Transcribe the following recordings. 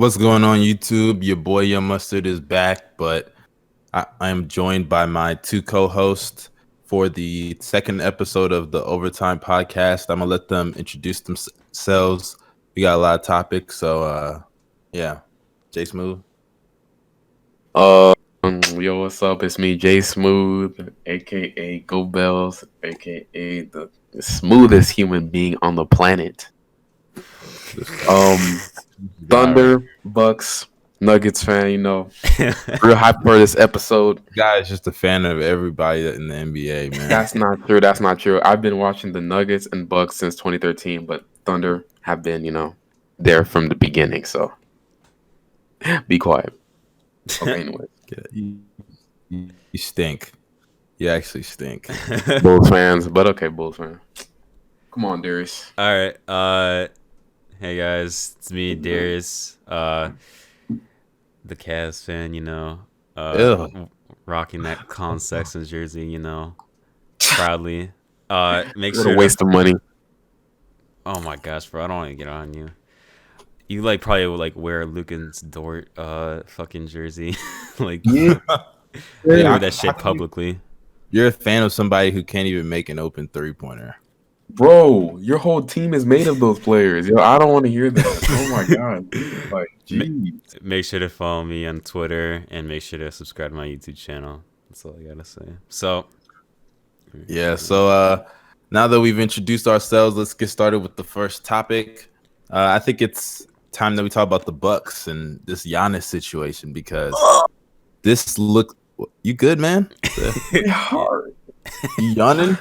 What's going on, YouTube? Your boy Young Mustard is back, but I am joined by my two co-hosts for the second episode of the Overtime Podcast. I'm gonna let them introduce themselves. We got a lot of topics, so yeah, JSmooth. Yo, what's up? It's me, JSmooth, aka Go Bells, aka the smoothest human being on the planet. Thunder, Bucks, Nuggets fan, real hype for this episode. Guy is just a fan of everybody in the NBA, man. That's not true. That's not true. I've been watching the Nuggets and Bucks since 2013, but Thunder have been, there from the beginning. So be quiet. Okay, anyway. You stink. You actually stink. Bulls fans, but okay, Bulls fan. Come on, Darius. All right. Hey guys, it's me, Darius. The Cavs fan, rocking that Colin Sexton jersey, proudly. Make What sure a waste of money. Oh my gosh, bro! I don't want to get on you. You probably would wear Lucan's Dort fucking jersey, wear that shit publicly. You're a fan of somebody who can't even make an open 3-pointer. Bro, your whole team is made of those players. Yo, I don't want to hear that. Oh my god. Geez. Make sure to follow me on Twitter and make sure to subscribe to my YouTube channel. That's all I gotta say. So now that we've introduced ourselves, let's get started with the first topic. I think it's time that we talk about the Bucks and this Giannis situation because this look. You good, man? Hard. You yawning?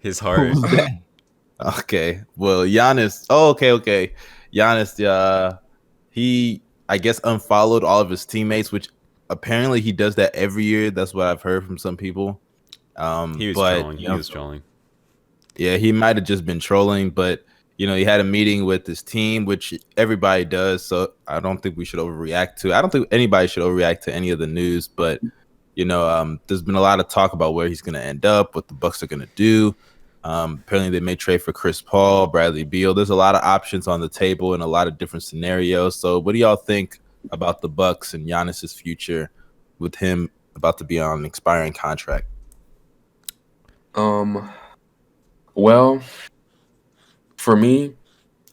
His heart. Okay. Well, Giannis. Oh, okay. Giannis. He, I guess, unfollowed all of his teammates, which apparently he does that every year. That's what I've heard from some people. He was trolling. Yeah, he might have just been trolling, but he had a meeting with his team, which everybody does. So I don't think we should overreact to. I don't think anybody should overreact to any of the news, but there's been a lot of talk about where he's going to end up, what the Bucks are going to do. Apparently, they may trade for Chris Paul, Bradley Beal. There's a lot of options on the table and a lot of different scenarios. So, what do y'all think about the Bucks and Giannis's future with him about to be on an expiring contract? Well, for me,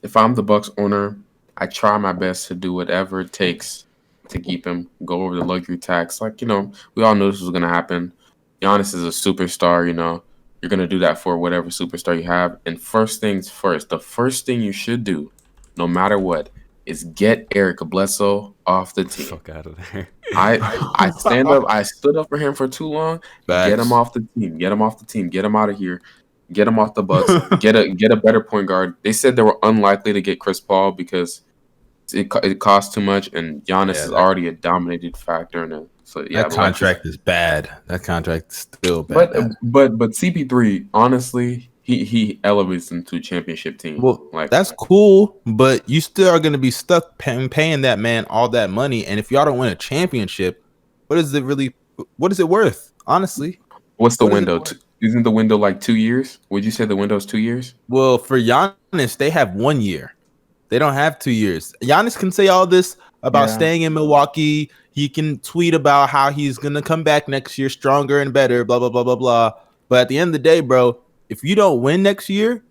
if I'm the Bucks owner, I try my best to do whatever it takes to keep him, go over the luxury tax. We all knew this was going to happen. Giannis is a superstar, You're going to do that for whatever superstar you have. And first things first, the first thing you should do, no matter what, is get Eric Bledsoe off the team. Fuck out of there. I stood up for him for too long. Facts. Get him off the team. Get him off the team. Get him out of here. Get him off the Bucks. Get a better point guard. They said they were unlikely to get Chris Paul because it costs too much, and Giannis is already a dominated factor in it. So yeah, that contract is bad. That contract is still bad. But CP3, honestly, he elevates them to a championship team. Well, that's cool, but you still are going to be stuck paying that man all that money. And if y'all don't win a championship, what is it worth? Honestly, what's the window? Isn't the window 2 years? Would you say the window's 2 years? Well, for Giannis, they have 1 year. They don't have 2 years. Giannis can say all this about staying in Milwaukee. He can tweet about how he's going to come back next year stronger and better, blah, blah, blah, blah, blah. But at the end of the day, bro, if you don't win next year,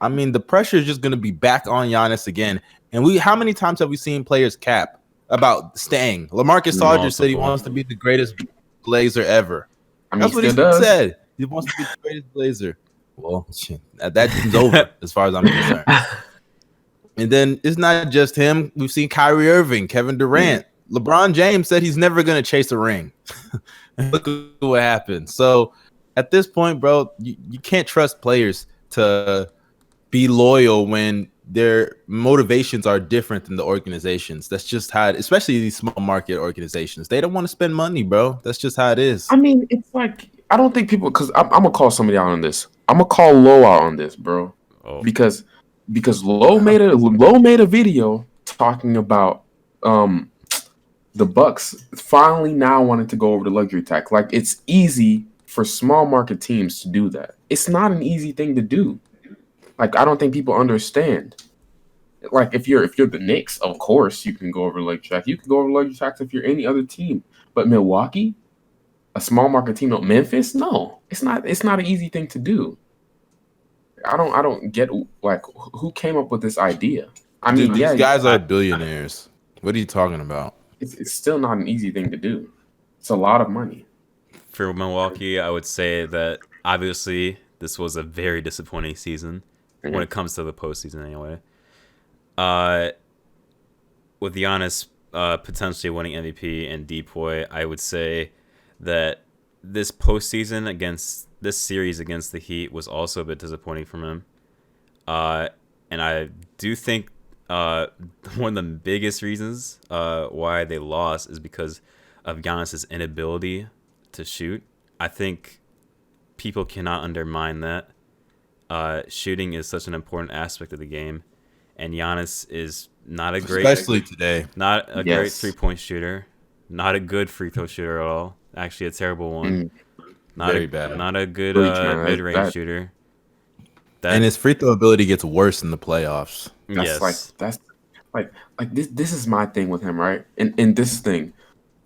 I mean, the pressure is just going to be back on Giannis again. And how many times have we seen players cap about staying? LaMarcus Aldridge said he wants to be the greatest Blazer ever. That's what he said. He wants to be the greatest Blazer. Well, that team's over as far as I'm concerned. And then it's not just him. We've seen Kyrie Irving, Kevin Durant. LeBron James said he's never going to chase a ring. Look at what happened. So at this point, bro, you can't trust players to be loyal when their motivations are different than the organizations. That's just how especially these small market organizations. They don't want to spend money, bro. That's just how it is. I mean, it's I don't think people, because I'm going to call somebody out on this. I'm going to call Low out on this, bro. Oh. Because Low made a video talking about the Bucks finally now wanted to go over the luxury tax. It's easy for small market teams to do that. It's not an easy thing to do. I don't think people understand. Like if you're the Knicks, of course you can go over luxury tax. You can go over luxury tax if you're any other team. But Milwaukee, a small market team, no, Memphis, no, it's not. It's not an easy thing to do. I don't get like who came up with this idea. I Dude, mean, these yeah, guys are billionaires. What are you talking about? it's still not an easy thing to do. It's a lot of money. For Milwaukee, I would say that obviously this was a very disappointing season when it comes to the postseason. Anyway, uh, with Giannis potentially winning MVP and Depoy, I would say that this postseason against this series against the Heat was also a bit disappointing from him. And I do think one of the biggest reasons why they lost is because of Giannis's inability to shoot. I think people cannot undermine that. Shooting is such an important aspect of the game, and Giannis is not a great, especially today, not a great 3-point shooter, not a good free throw shooter at all. Actually, a terrible one. Very bad. Not a good mid-range shooter. And his free throw ability gets worse in the playoffs. That's like this is my thing with him, right? And this thing,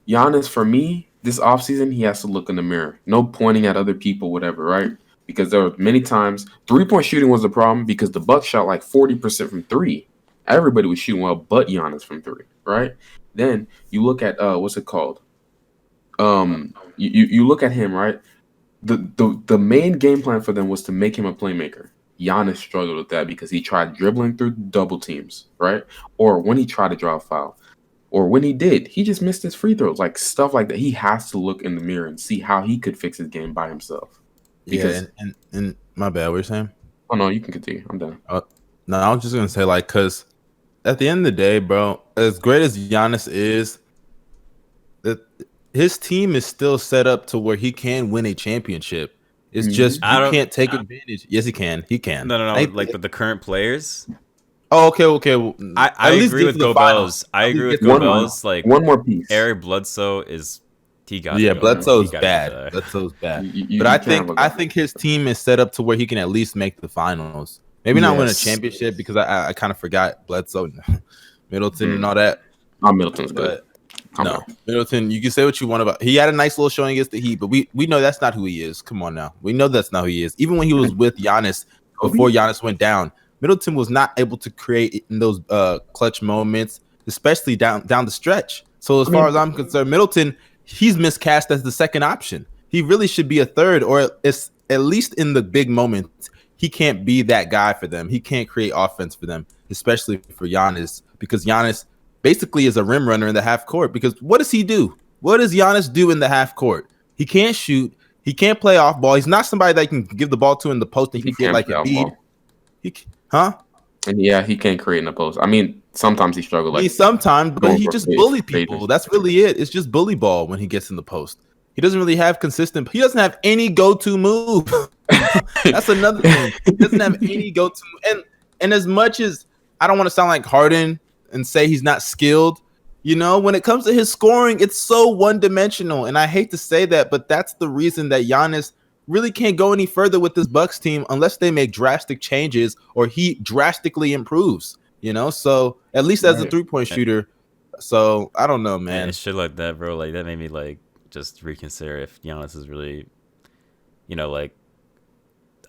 Giannis, for me, this offseason, he has to look in the mirror. No pointing at other people, whatever, right? Because there were many times 3-point shooting was the problem because the Bucks shot like 40% from 3. Everybody was shooting well, but Giannis from 3, right? Then you look at what's it called? You look at him, right? The main game plan for them was to make him a playmaker. Giannis struggled with that because he tried dribbling through double teams, right? Or when he tried to draw a foul. Or when he did, he just missed his free throws. Like stuff like that. He has to look in the mirror and see how he could fix his game by himself. Because, yeah, and my bad, what you're saying? Oh, no, you can continue. I'm done. No, I was just going to say, like, because at the end of the day, bro, as great as Giannis is, his team is still set up to where he can win a championship. It's just you can't take advantage. Yes, he can. He can. No. Like with the current players. Oh, okay. I agree with Gobels. I agree with Gobels. Like one more piece. Eric Bledsoe got. Yeah, Bledsoe's bad. Bledsoe's bad. But I think his team is set up to where he can at least make the finals. Maybe not win a championship because I kind of forgot Bledsoe, Middleton, and all that. Oh, Middleton's good. No, Middleton, you can say what you want about. He had a nice little showing against the Heat, but we know that's not who he is. Come on now, we know that's not who he is. Even when he was with Giannis before Giannis went down, Middleton was not able to create in those clutch moments, especially down the stretch. So as far as I'm concerned, Middleton, he's miscast as the second option. He really should be a third, or at least in the big moments. He can't be that guy for them. He can't create offense for them, especially for Giannis, because Giannis basically is a rim runner in the half court. Because what does he do? What does Giannis do in the half court? He can't shoot. He can't play off ball. He's not somebody that you can give the ball to in the post and he can get like a bead. And yeah, he can't create in the post. I mean, sometimes he struggles. Sometimes, but he just bully people. That's really it. It's just bully ball when he gets in the post. He doesn't really have consistent. He doesn't have any go-to move. That's another thing. He doesn't have any go-to. And as much as I don't want to sound like Harden and say he's not skilled, when it comes to his scoring, it's so one-dimensional. And I hate to say that, but that's the reason that Giannis really can't go any further with this Bucks team unless they make drastic changes or he drastically improves. So at least as a 3-point shooter. So I don't know, man. And shit like that, bro. Like that made me like just reconsider if Giannis is really, like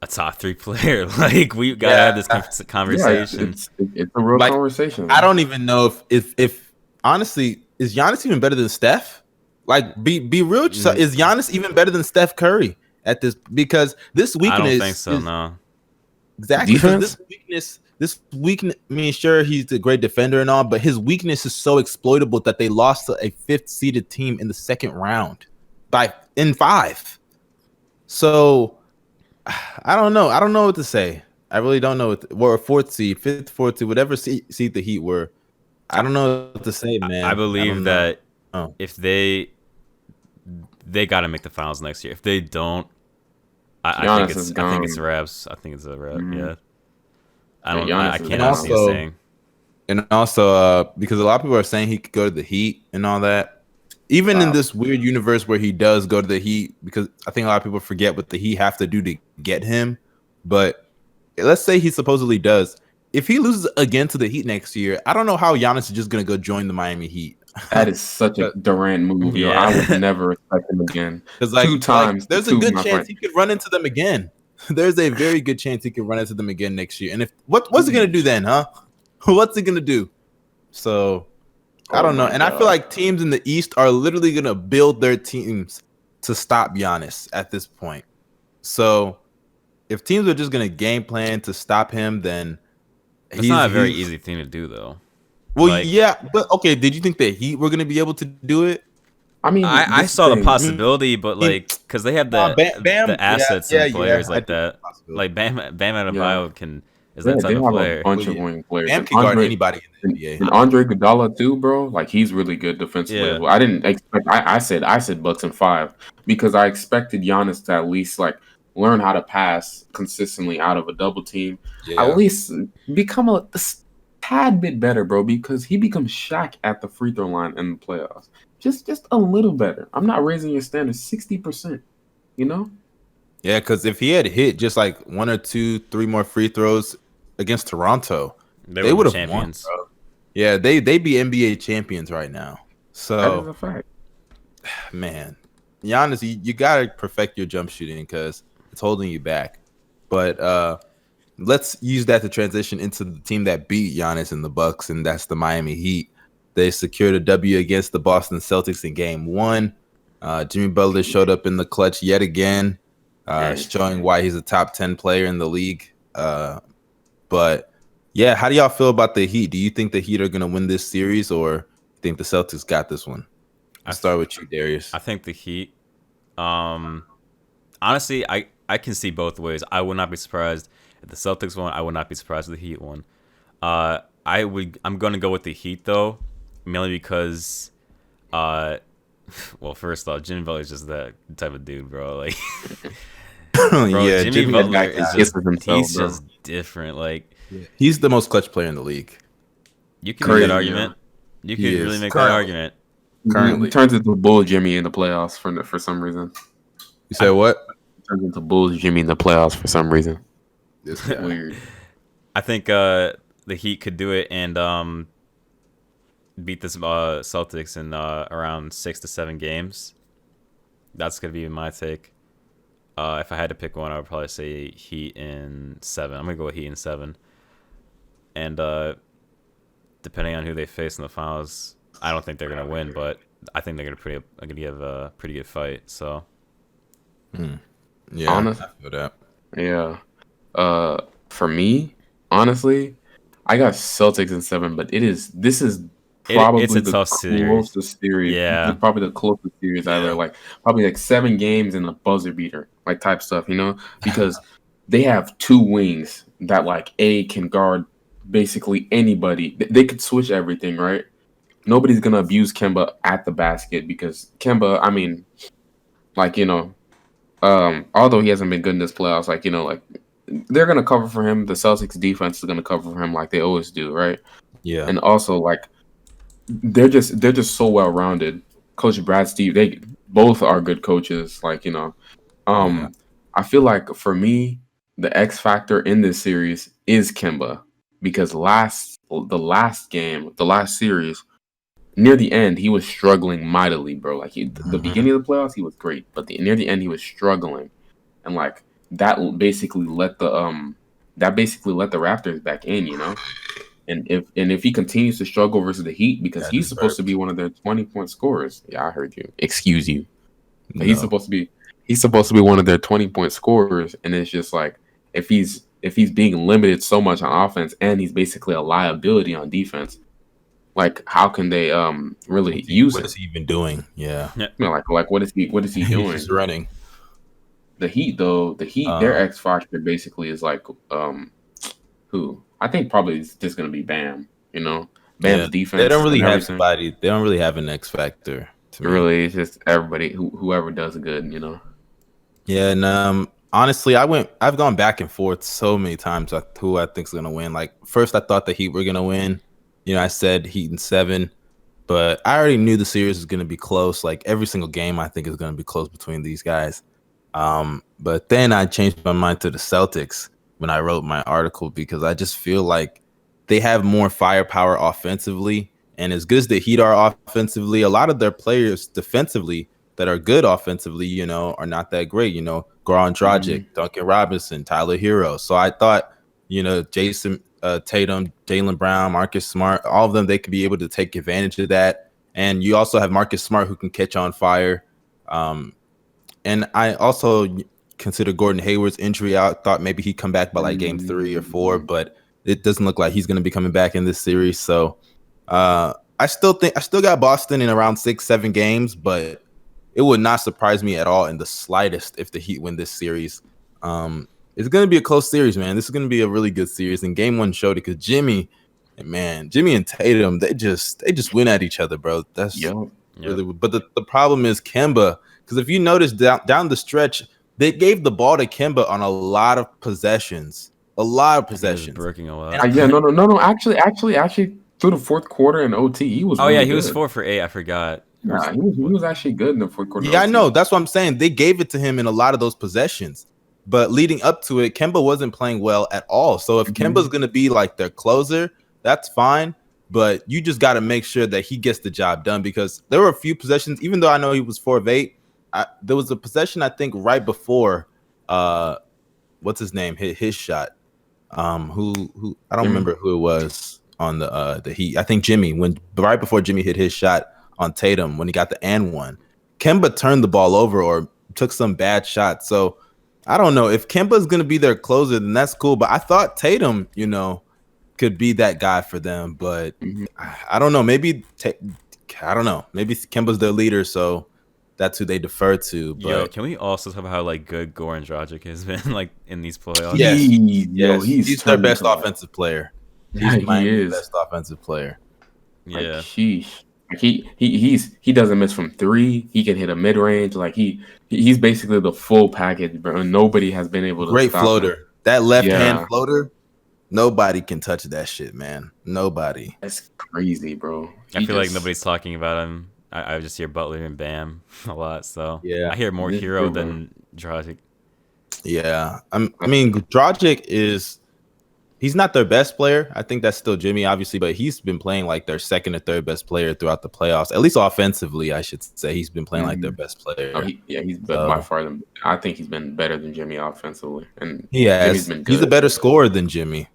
a top 3 player. Like we gotta have this conversation. It's a real conversation. I don't even know if honestly, is Giannis even better than Steph? Like be real. Is Giannis even better than Steph Curry at this? Because this weakness. I don't think so. No. Exactly. This weakness. I mean, sure, he's a great defender and all, but his weakness is so exploitable that they lost to a 5th seeded team in the second round in 5. So I don't know. I don't know what to say. I really don't know. We're a 4th seed, 5th, 4th seed, whatever seed the Heat were. I don't know what to say, man. I believe that if they got to make the finals next year. If they don't, I think it's wraps. I think it's a wrap. Mm-hmm. Yeah. I can't see saying. And also, because a lot of people are saying he could go to the Heat and all that. Even in this weird universe where he does go to the Heat, because I think a lot of people forget what the Heat have to do to get him. But let's say he supposedly does. if he loses again to the Heat next year, I don't know how Giannis is just gonna go join the Miami Heat. That is such a Durant move, yo. I would never respect him again. Because Two times, there's a good chance he could run into them again. There's a very good chance he could run into them again next year. And if what's he gonna do then, huh? What's he gonna do? So I don't know. And I feel like teams in the East are literally gonna build their teams to stop Giannis at this point. So if teams are just gonna game plan to stop him, then it's not a very easy thing to do, though. Well, yeah, but okay. Did you think the Heat were gonna be able to do it? I mean, I saw the possibility, but like, because they have the assets and players like that. Like Bam Adebayo can is that type of player. A bunch of wing players. Bam can guard anybody in the NBA. And Andre Iguodala too, bro. Like he's really good defensively. Yeah. I didn't expect. I said Bucks in 5 because I expected Giannis to at least like learn how to pass consistently out of a double team. Yeah. At least become a tad bit better, bro, because he becomes Shaq at the free throw line in the playoffs. Just a little better. I'm not raising your standards 60%, you know? Yeah, because if he had hit just like 1 or 2, 3 more free throws against Toronto, they would have won. Bro. Yeah, they'd be NBA champions right now. So that is a fact. Man, Giannis, you gotta perfect your jump shooting because it's holding you back. But let's use that to transition into the team that beat Giannis in the Bucks, and that's the Miami Heat. They secured a W against the Boston Celtics in Game 1. Jimmy Butler showed up in the clutch yet again, showing why he's a top 10 player in the league. But yeah, how do y'all feel about the Heat? Do you think the Heat are going to win this series, or you think the Celtics got this one? I'll start with you, Darius. I think the Heat. Honestly, I can see both ways. I would not be surprised if the Celtics won. I would not be surprised if the Heat won. I'm going to go with the Heat though. Mainly because, well, first off, Jimmy Butler is just that type of dude, bro. Like, bro, yeah, Jimmy Butler is just different. Like, he's the most clutch player in the league. You can make that argument. You can really make that argument. Currently, turns into Bull Jimmy in the playoffs for some reason. You say what? Turns into Bull Jimmy in the playoffs for some reason. It's weird. I think the Heat could do it and beat the Celtics in around 6 to 7 games. That's gonna be my take. If I had to pick one, I would probably say Heat in 7. I'm gonna go with Heat in 7. And depending on who they face in the finals, I don't think they're gonna win, but I think they're gonna give a pretty good fight. So, yeah, honestly, I feel that. Yeah. For me, honestly, I got Celtics in 7, but this is probably it's a the tough closest series. Yeah, probably the closest series ever. Like probably like 7 games and a buzzer beater, like type stuff, you know? Because they have 2 wings that like can guard basically anybody. They could switch everything, right? Nobody's gonna abuse Kemba at the basket because Kemba, I mean, like, you know, although he hasn't been good in this playoffs, like, you know, like they're gonna cover for him. The Celtics defense is gonna cover for him like they always do, right? Yeah. And also like they're just so well rounded. Coach Brad Steve, they both are good coaches. Like, you know, I feel like for me, the X factor in this series is Kemba because the last series, near the end, he was struggling mightily, bro. Like the beginning of the playoffs, he was great, but near the end, he was struggling, and like that basically let the Raptors back in, you know. And if he continues to struggle versus the Heat, because he's supposed to be one of their 20-point scorers. Yeah, I heard you. Excuse you. No. He's supposed to be one of their 20-point scorers, and it's just like if he's being limited so much on offense and he's basically a liability on defense, like how can they really use it? What is he even doing? Yeah. You know, like what is he doing? He's running. The Heat though, their X factor basically is like who? I think probably it's just gonna be Bam. You know, Bam's defense. They don't really have somebody. They don't really have an X factor. Really, it's just everybody whoever does good. You know. Yeah, and honestly, I've gone back and forth so many times on who I think's gonna win. Like first, I thought the Heat were gonna win. You know, I said Heat in 7, but I already knew the series was gonna be close. Like every single game, I think is gonna be close between these guys. But then I changed my mind to the Celtics when I wrote my article because I just feel like they have more firepower offensively. And as good as the Heat are offensively, a lot of their players defensively that are good offensively, are not that great. Goran Dragic, Duncan Robinson, Tyler Hero. So I thought, Jason Tatum, Jaylen Brown, Marcus Smart, all of them, they could be able to take advantage of that. And you also have Marcus Smart who can catch on fire. And I also consider Gordon Hayward's injury out. Thought maybe he'd come back by like game 3 or 4, but it doesn't look like he's going to be coming back in this series. So I still got Boston in around 6-7 games, but it would not surprise me at all in the slightest if the Heat win this series. It's going to be a close series, man. This is going to be a really good series. And game 1 showed it because Jimmy and Tatum, they just win at each other, bro. That's really. But the problem is Kemba, because if you notice down the stretch, they gave the ball to Kemba on a lot of possessions. Breaking a lot. No. Actually, through the fourth quarter in OT, he was. He was 4 for 8. I forgot. Nah, he was actually good in the fourth quarter. Yeah, I know. That's what I'm saying. They gave it to him in a lot of those possessions. But leading up to it, Kemba wasn't playing well at all. So if Kemba's going to be like their closer, that's fine. But you just got to make sure that he gets the job done, because there were a few possessions, even though I know he was 4 of 8, there was a possession, I think, right before what's his name hit his shot. Who I don't remember who it was on the Heat. I think Jimmy, right before Jimmy hit his shot on Tatum when he got the and one. Kemba turned the ball over or took some bad shot. So I don't know if Kemba's going to be their closer, then that's cool. But I thought Tatum, could be that guy for them. But I don't know. Maybe Maybe Kemba's their leader, so that's who they defer to. But can we also talk about how Goran Dragic has been in these playoffs? Yes, he's their best offensive player. He's the best offensive player. Yeah, sheesh. He doesn't miss from 3. He can hit a mid range. He's basically the full package, bro. Nobody has been able to. Great floater. Him. That left hand floater. Nobody can touch that shit, man. Nobody. That's crazy, bro. I feel like nobody's talking about him. I just hear Butler and Bam a lot. So yeah, I hear more Hero than Dragic. Yeah, I mean, Dragic he's not their best player. I think that's still Jimmy, obviously, but he's been playing like their second or third best player throughout the playoffs. At least offensively, I should say. He's been playing like their best player. He's been by far. I think he's been better than Jimmy offensively. And he has. He's a better scorer than Jimmy.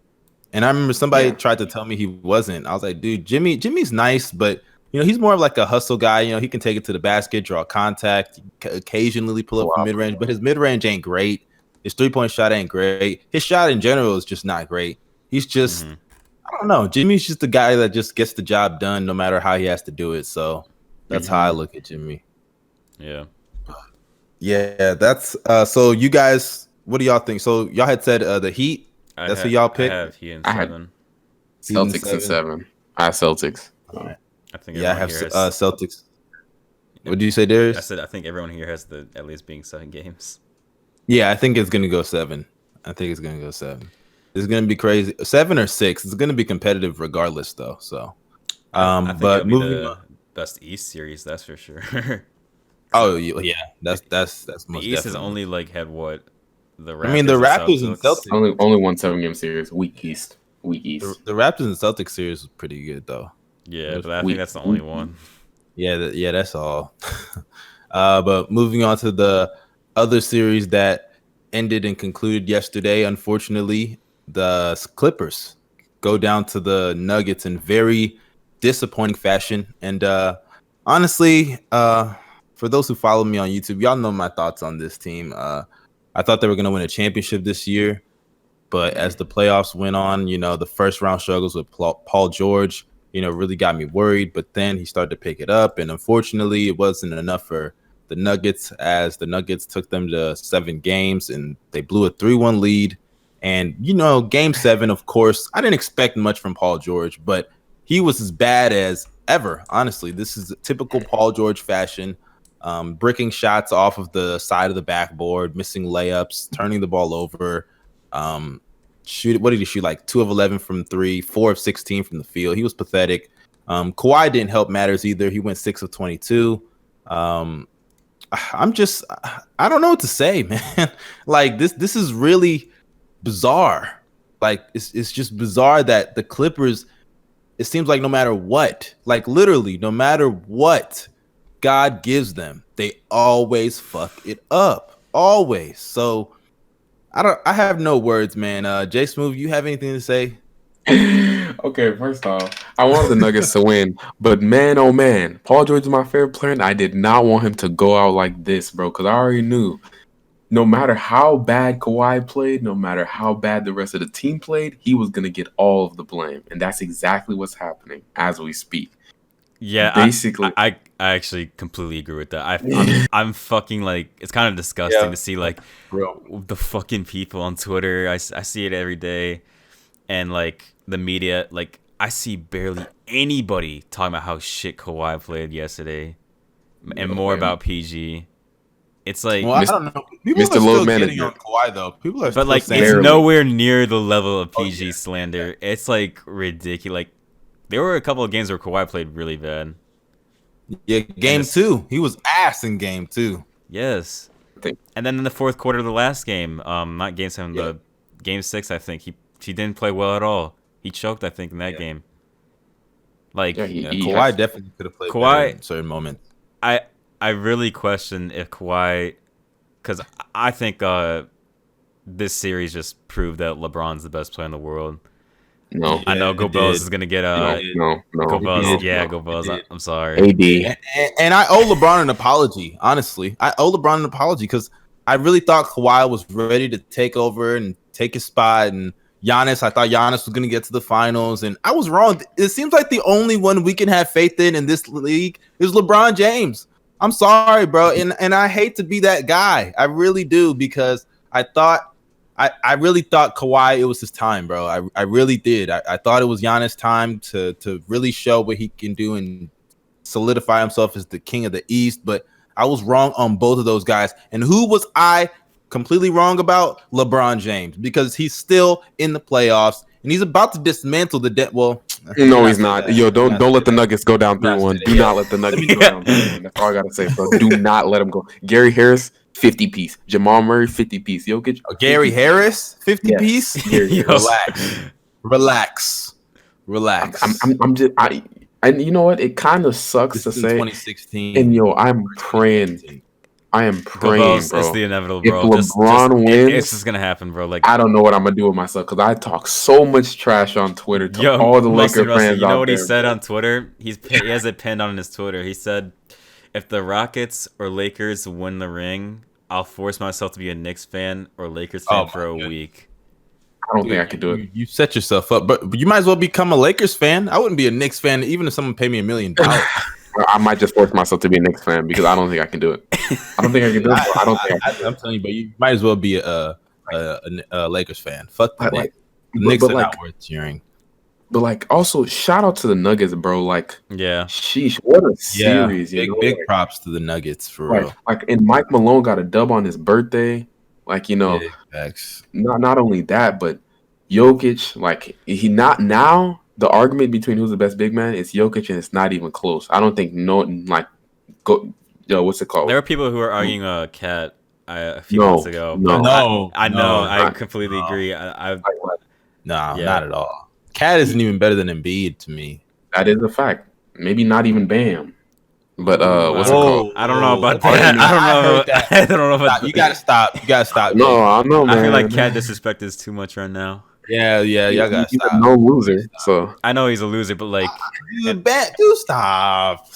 And I remember somebody tried to tell me he wasn't. I was like, dude, Jimmy's nice, but he's more of like a hustle guy. He can take it to the basket, draw contact, occasionally pull up from mid-range, but his mid-range ain't great. His 3-point shot ain't great. His shot in general is just not great. He's just, I don't know. Jimmy's just the guy that just gets the job done no matter how he has to do it. So that's how I look at Jimmy. Yeah. Yeah, that's so you guys, what do y'all think? So y'all had said the Heat. That's who y'all picked? I have Heat in 7. Celtics in 7. I have Celtics. All right. I think I have Celtics. What did you say, Darius? I said I think everyone here has at least being 7 games. Yeah, I think it's gonna go 7. It's gonna be crazy. 7 or 6. It's gonna be competitive regardless, though. So, I think but it'll moving be the on. best East series, that's for sure. Oh yeah, that's most the East has only had what the Raptors. I mean, the Raptors and Celtics only won 7-game series. Weak East. The Raptors and Celtics series was pretty good though. Yeah, but I think that's the only one. Yeah, that's all. But moving on to the other series that ended and concluded yesterday, unfortunately, the Clippers go down to the Nuggets in very disappointing fashion. And honestly, for those who follow me on YouTube, y'all know my thoughts on this team. I thought they were going to win a championship this year, but as the playoffs went on, the first round struggles with Paul George, really got me worried. But then he started to pick it up, and unfortunately, it wasn't enough for the Nuggets, as the Nuggets took them to 7 games and they blew a 3-1 lead. And, game 7, of course, I didn't expect much from Paul George, but he was as bad as ever. Honestly, this is a typical Paul George fashion, bricking shots off of the side of the backboard, missing layups, turning the ball over. What did he shoot? Like 2 of 11 from 3, 4 of 16 from the field. He was pathetic. Kawhi didn't help matters either. He went 6 of 22. I don't know what to say, man. Like this is really bizarre. Like it's just bizarre that the Clippers. It seems like no matter what, like literally, no matter what God gives them, they always fuck it up. Always. So I have no words, man. JSmooth, you have anything to say? Okay, first off, I wanted the Nuggets to win, but man, oh man, Paul George is my favorite player, and I did not want him to go out like this, bro, because I already knew no matter how bad Kawhi played, no matter how bad the rest of the team played, he was going to get all of the blame. And that's exactly what's happening as we speak. Yeah, basically. I actually completely agree with that. I'm fucking like, it's kind of disgusting to see like the fucking people on Twitter. I see it every day. And like the media, like I see barely anybody talking about how shit Kawhi played yesterday and more about PG. It's like, well, I don't know. People Mr. are still Load getting on Kawhi though. People are, but like saying it's nowhere near the level of PG slander. It's like ridiculous. Like there were a couple of games where Kawhi played really bad. Yeah, game 2, he was ass in game 2. Yes, and then in the fourth quarter of the last game, not game 7, the game 6, I think he didn't play well at all. He choked, I think, in that game. Like Kawhi definitely could have played better in certain moments. I really question if Kawhi, because I think this series just proved that LeBron's the best player in the world. No, I know Go Bells is gonna get no. Go Bells, Go Bells. I'm sorry. AD, and I owe LeBron an apology. Honestly, I owe LeBron an apology because I really thought Kawhi was ready to take over and take his spot, and Giannis, I thought Giannis was gonna get to the finals, and I was wrong. It seems like the only one we can have faith in this league is LeBron James. I'm sorry, bro, and I hate to be that guy. I really do, because I really thought Kawhi, it was his time, bro. I really did. I thought it was Giannis' time to really show what he can do and solidify himself as the king of the East. But I was wrong on both of those guys. And who was I completely wrong about? LeBron James, because he's still in the playoffs and he's about to dismantle the well. No, he's not. Yo, don't let the Nuggets go down 3-1. Do not let the Nuggets go down 3-1. That's all I gotta say, bro. Do not let him go. Gary Harris, 50 piece. Jamal Murray, 50 piece. Jokic, Gary Harris, 50 piece. Relax. I'm just and you know what? It kind of sucks to say. 2016. And yo, I'm praying. I am praying, bro. It's the inevitable, if bro. LeBron wins, it's just gonna happen, bro. Like I don't know what I'm gonna do with myself because I talk so much trash on Twitter to all the Laker fans. You know out what there, he said bro. on Twitter? He has it pinned on his Twitter. He said, "If the Rockets or Lakers win the ring, I'll force myself to be a Knicks fan or Lakers fan for a week." I don't think I could do it. You set yourself up, but you might as well become a Lakers fan. I wouldn't be a Knicks fan even if someone paid me $1 million. I might just force myself to be a Knicks fan because I don't think I can do it. I don't think I can do it. I don't think I'm telling you, but you might as well be a Lakers fan. Fuck the Knicks. Knicks are not worth cheering. But like, also shout out to the Nuggets, bro. Like, sheesh, what a series! Big props to the Nuggets for real. Like, and Mike Malone got a dub on his birthday. Like, not only that, but Jokic, like he not now. The argument between who's the best big man is Jokic, and it's not even close. I don't think what's it called? There are people who are arguing Cat a few months ago. I completely agree. Not at all. Cat isn't even better than Embiid to me. That is a fact. Maybe not even Bam. But what's it called? I don't know about that. I don't know about that. You gotta stop. No, I know, man. I feel like Cat disrespect is too much right now. Yeah, y'all gotta he's stop. No loser. So I know he's a loser, but like, dude, stop.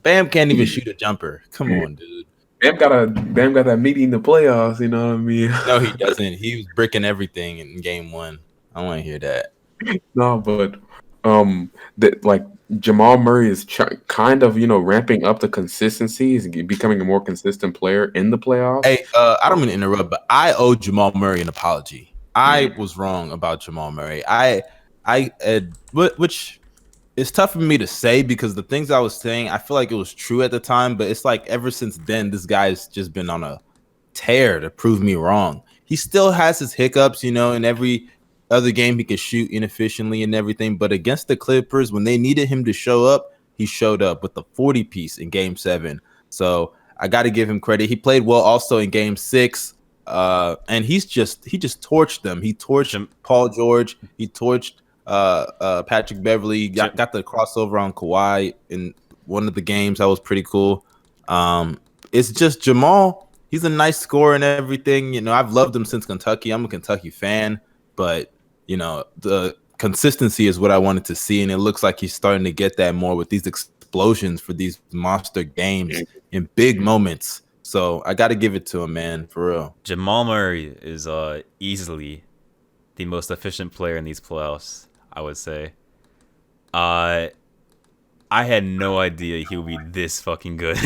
Bam can't even shoot a jumper. Come on, dude. Bam got that meeting in the playoffs. You know what I mean? No, he doesn't. He was bricking everything in game 1. I want to hear that. No, but that like Jamal Murray is kind of ramping up the consistency. He's becoming a more consistent player in the playoffs. Hey, I don't mean to interrupt, but I owe Jamal Murray an apology. I was wrong about Jamal Murray. Which is tough for me to say because the things I was saying, I feel like it was true at the time, but it's like ever since then, this guy's just been on a tear to prove me wrong. He still has his hiccups, in every other game he could shoot inefficiently and everything, but against the Clippers, when they needed him to show up, he showed up with the 40 piece in game 7. So I got to give him credit. He played well also in game 6. And he just torched them. He torched Paul George. He torched Patrick Beverly. Got the crossover on Kawhi in one of the games. That was pretty cool. It's just Jamal. He's a nice scorer and everything. You know, I've loved him since Kentucky. I'm a Kentucky fan, but you know, the consistency is what I wanted to see, and it looks like he's starting to get that more with these explosions for these monster games in big moments. So I got to give it to him, man, for real. Jamal Murray is easily the most efficient player in these playoffs, I would say. I had no idea he would be this fucking good.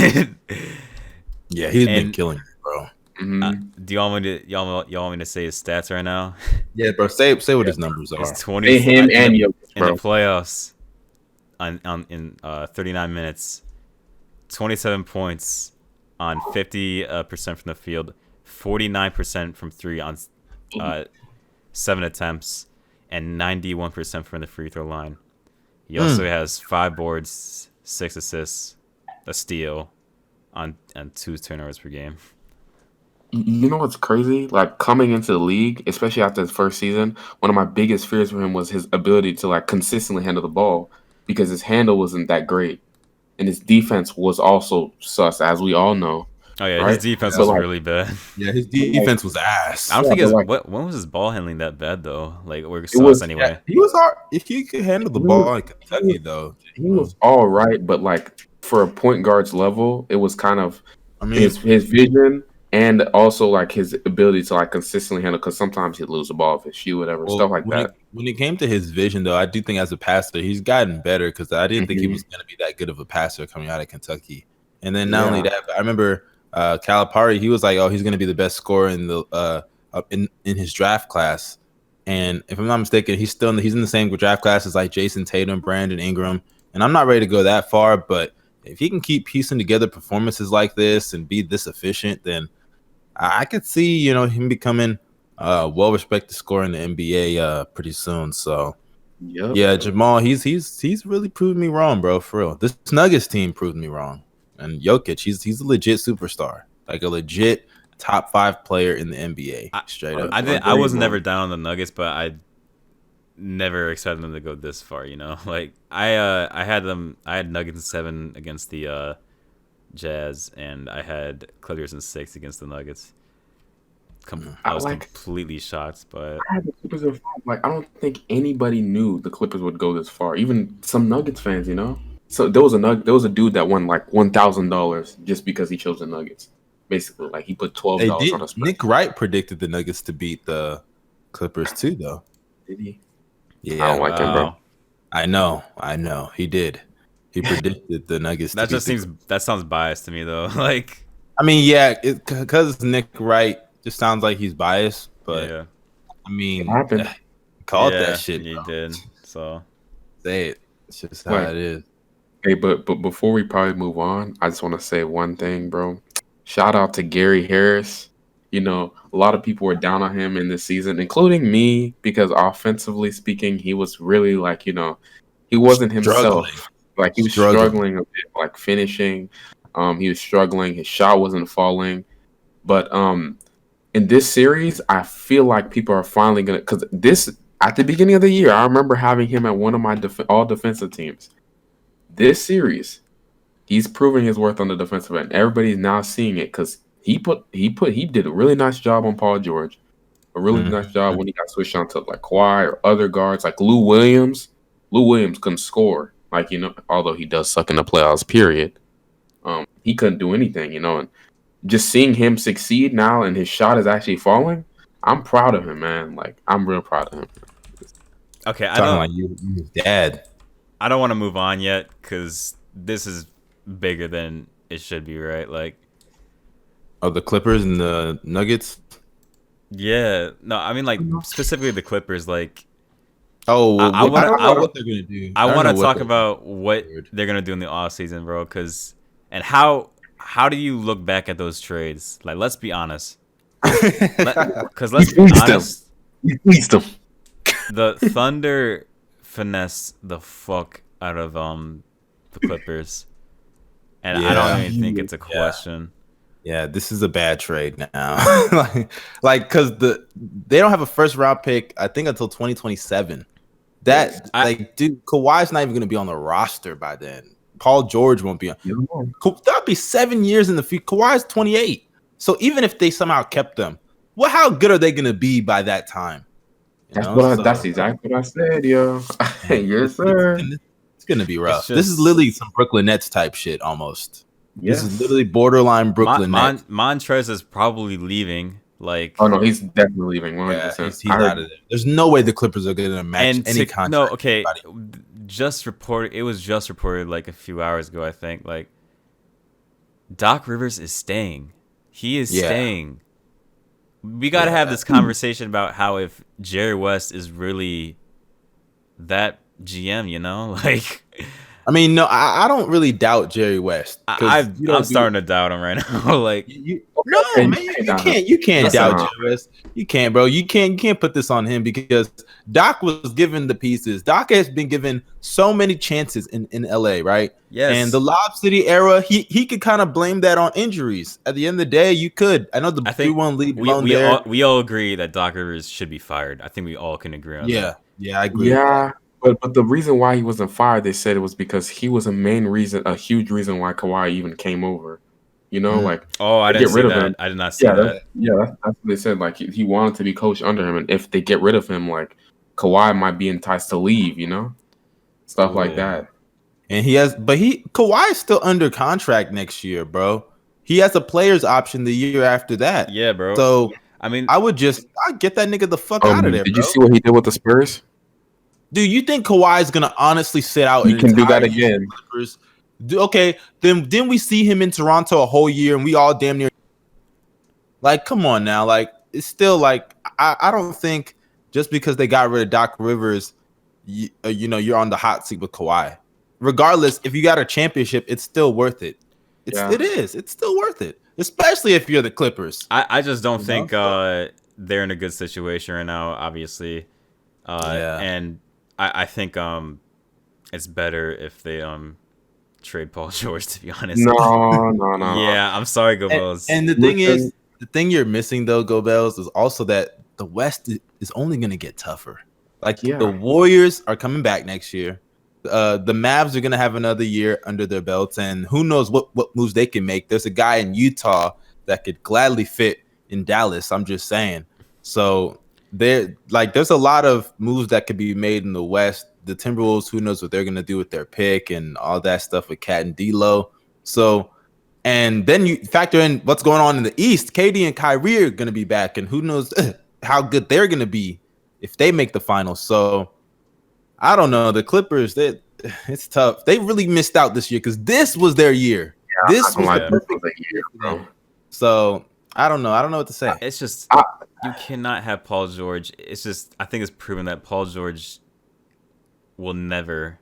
Yeah, he's been killing it, bro. Do y'all want me to say his stats right now? Yeah, bro. Say what his numbers are. It's 20 him and Jokic, in the playoffs in 39 minutes, 27 points on 50% from the field, 49% from three on 7 attempts, and 91% from the free throw line. He also has 5 boards, 6 assists, a steal, and 2 turnovers per game. You know what's crazy? Like coming into the league, especially after his first season, one of my biggest fears for him was his ability to like consistently handle the ball because his handle wasn't that great, and his defense was also sus, as we all know. Oh yeah, right? his defense was really bad. Yeah, his defense was ass. I don't think when was his ball handling that bad though? Like we're sus anyway. Yeah, he was hard. If he could handle the ball in Kentucky, though, he was all right. But like for a point guard's level, it was kind of his vision. And also, like, his ability to, like, consistently handle, because sometimes he'd lose the ball with his shoe, whatever, stuff like that. When it came to his vision, though, I do think as a passer, he's gotten better because I didn't think he was going to be that good of a passer coming out of Kentucky. And then not only that, but I remember Calipari, he was like, oh, he's going to be the best scorer in the in his draft class. And if I'm not mistaken, he's in the same draft class as, like, Jason Tatum, Brandon Ingram. And I'm not ready to go that far, but if he can keep piecing together performances like this and be this efficient, then I could see, you know, him becoming well-respected scorer in the NBA pretty soon. So, yeah, Jamal, he's really proved me wrong, bro. For real, this Nuggets team proved me wrong. And Jokic, he's a legit superstar, like a legit top 5 player in the NBA. Straight up. I was never down on the Nuggets, but I never expected them to go this far. You know, like I had Nuggets in 7 against the Jazz, and I had Clippers in 6 against the Nuggets. I was completely shocked, but I had the Clippers in 5. Like I don't think anybody knew the Clippers would go this far. Even some Nuggets fans, you know. So there was a dude that won like $1,000 just because he chose the Nuggets. Basically, like he put $12 on a spread. Nick Wright predicted the Nuggets to beat the Clippers too, though. Did he? Yeah, I don't like him, bro. I know. He did. He predicted the Nuggets. That sounds biased to me though. Like, I mean, yeah, because it's Nick Wright, just sounds like he's biased. But yeah. I mean, called that shit. He did. So say it. It's just how it is. Hey, but before we probably move on, I just want to say one thing, bro. Shout out to Gary Harris. You know, a lot of people were down on him in this season, including me, because offensively speaking, he was really like, you know, he wasn't himself. Like he was struggling a bit, like finishing. He was struggling. His shot wasn't falling. But in this series, I feel like people are finally gonna, because this at the beginning of the year, I remember having him at one of my all defensive teams. This series, he's proving his worth on the defensive end. Everybody's now seeing it because he did a really nice job on Paul George, a really nice job when he got switched on to like Kawhi or other guards like Lou Williams. Lou Williams couldn't score, like, you know, although he does suck in the playoffs. Period. He couldn't do anything, you know, and just seeing him succeed now and his shot is actually falling. I'm proud of him, man. Like I'm real proud of him. Okay, I don't like you, dad. I don't want to move on yet because this is bigger than it should be, right? Like, the Clippers and the Nuggets. Yeah, no, I mean like specifically the Clippers. Like, I don't know what they're gonna do. I want to talk about what they're gonna do in the offseason, bro. And how do you look back at those trades? Like, let's be honest. Because let's be honest. Them. The Thunder finesse the fuck out of the Clippers, and I don't even think it's a question. Yeah, this is a bad trade now. like because they don't have a first round pick, I think, until 2027. Dude, Kawhi's not even gonna be on the roster by then. Paul George won't be on. That'd be 7 years in the future. Kawhi's 28. So even if they somehow kept them, how good are they gonna be by that time? That's exactly what I said, yo. Yes, sir. It's gonna be rough. This is literally some Brooklyn Nets type shit almost. Yes. This is literally borderline Brooklyn Nets. Montrez is probably leaving. Like, oh no, he's definitely leaving. 100%. Yeah, he's out of there. There's no way the Clippers are gonna match any contract. No, okay. It was just reported like a few hours ago, I think. Like, Doc Rivers is staying. He is staying. We got to have this conversation about how if Jerry West is really that GM, like. I mean, no, I don't really doubt Jerry West. I'm starting to doubt him right now. Like, man, you can't doubt Jerry West. You can't, bro. You can't put this on him because Doc was given the pieces. Doc has been given so many chances in LA, right? Yes. And the Lob City era, he could kind of blame that on injuries. At the end of the day, you could. I know the 3-1 lead. We all agree that Doc Rivers should be fired. I think we all can agree on that. Yeah, I agree. Yeah. But the reason why he wasn't fired, they said it was because he was a huge reason why Kawhi even came over. Like, I didn't see that. I did not see that. That's what they said. Like, he wanted to be coached under him, and if they get rid of him, like, Kawhi might be enticed to leave. Stuff like that. And Kawhi is still under contract next year, bro. He has a player's option the year after that. Yeah, bro. So I mean, I'd get that nigga the fuck out of there. Did you see what he did with the Spurs? Dude, you think Kawhi is gonna honestly sit out? He can do that again. Okay, then didn't we see him in Toronto a whole year and we all damn near like, come on now, like it's still like I don't think just because they got rid of Doc Rivers, you're on the hot seat with Kawhi. Regardless, if you got a championship, it's still worth it. It is. It's still worth it, especially if you're the Clippers. I just don't think they're in a good situation right now. Obviously, and I think it's better if they trade Paul George, to be honest. No. Yeah, I'm sorry, Go Bells. And the thing is, the thing you're missing though, Go Bells, is also that the West is only gonna get tougher. Like the Warriors are coming back next year. The Mavs are gonna have another year under their belts, and who knows what moves they can make. There's a guy in Utah that could gladly fit in Dallas. I'm just saying. So there's a lot of moves that could be made in the West. The Timberwolves, who knows what they're gonna do with their pick and all that stuff with Cat and D'Lo. So, and then you factor in what's going on in the East. KD and Kyrie are gonna be back, and who knows how good they're gonna be if they make the finals. So, I don't know. The Clippers, it's tough. They really missed out this year because this was their year. Yeah, this was the perfect year, bro. So I don't know. I don't know what to say. It's just you cannot have Paul George. It's just I think it's proven that Paul George will never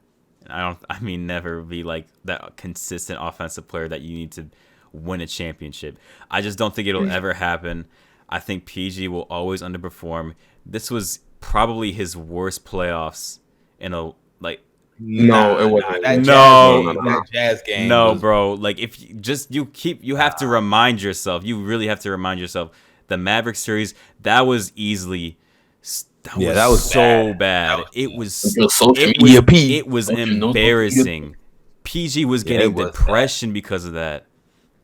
be like that consistent offensive player that you need to win a championship. I just don't think it'll ever happen. I think PG will always underperform. This was probably his worst playoffs in a like. No, it wasn't. That Jazz game. No, bro. Like if you have to remind yourself. You really have to remind yourself. The Maverick series that was easily. That was so bad. It was embarrassing. PG was getting depression because of that.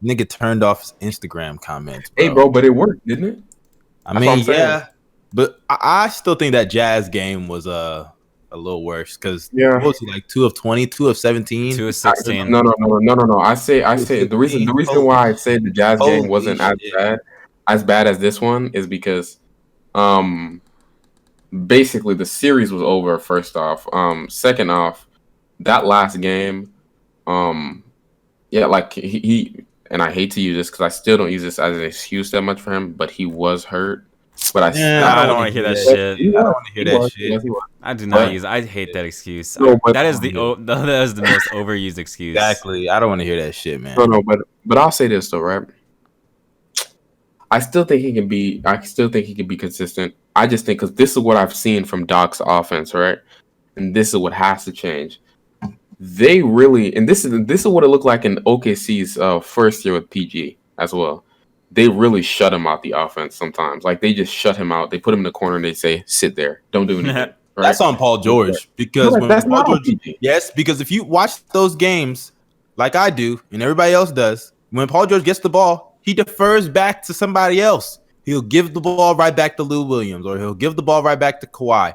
Nigga turned off his Instagram comments. Bro. Hey, bro, but it worked, didn't it? I mean, yeah, but I still think that Jazz game was a little worse because what was he like 2 of 20, 2 of 17, 2 of 16? No. I say the reason why I say the Jazz game wasn't as bad as this one is because basically the series was over. First off, second off, that last game, like he and I hate to use this because I still don't use this as an excuse that much for him, but he was hurt. But I don't want to hear that shit. I don't want to hear that shit. I do not use. I hate that excuse. That is the most overused excuse. Exactly. I don't want to hear that shit, man. No, but I'll say this though, right? I still think he can be consistent. I just think because this is what I've seen from Doc's offense, right? And this is what has to change. They really, and this is what it looked like in OKC's first year with PG as well. they really shut him out the offense sometimes. Like they just shut him out. They put him in the corner and they say, "Sit there, don't do anything." Right? That's on Paul George No, because when that's Paul not on George, PG. yes, because if you watch those games like I do and everybody else does, when Paul George gets the ball, he defers back to somebody else. He'll give the ball right back to Lou Williams, or he'll give the ball right back to Kawhi.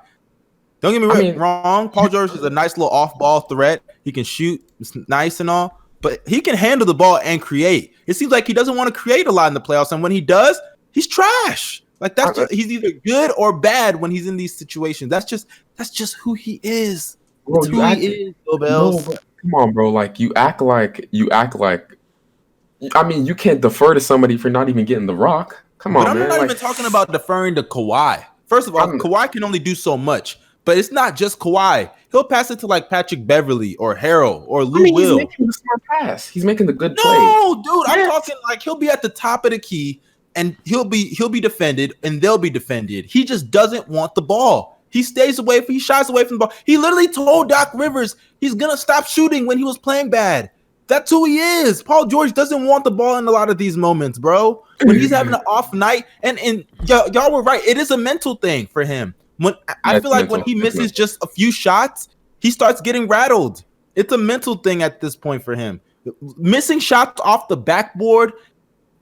Don't get me wrong. Paul George is a nice little off-ball threat. He can shoot. It's nice and all, but he can handle the ball and create. It seems like he doesn't want to create a lot in the playoffs, and when he does, he's trash. Like he's either good or bad when he's in these situations. That's just who he is. Bro, it's who he is, Bill Bells. No, come on, bro. Like you act like. I mean, you can't defer to somebody for not even getting the rock. Come on, I'm man. not even talking about deferring to Kawhi. First of all, Kawhi can only do so much, but it's not just Kawhi. He'll pass it to like Patrick Beverly or Harrell or Lou Will. He's making the smart pass. He's making the good play. No, dude, I'm talking like he'll be at the top of the key and he'll be defended and they'll be defended. He just doesn't want the ball. He shies away from the ball. He literally told Doc Rivers he's gonna stop shooting when he was playing bad. That's who he is. Paul George doesn't want the ball in a lot of these moments, bro. When he's having an off night, and y'all were right. It is a mental thing for him. When I feel like when he misses just a few shots, he starts getting rattled. It's a mental thing at this point for him. Missing shots off the backboard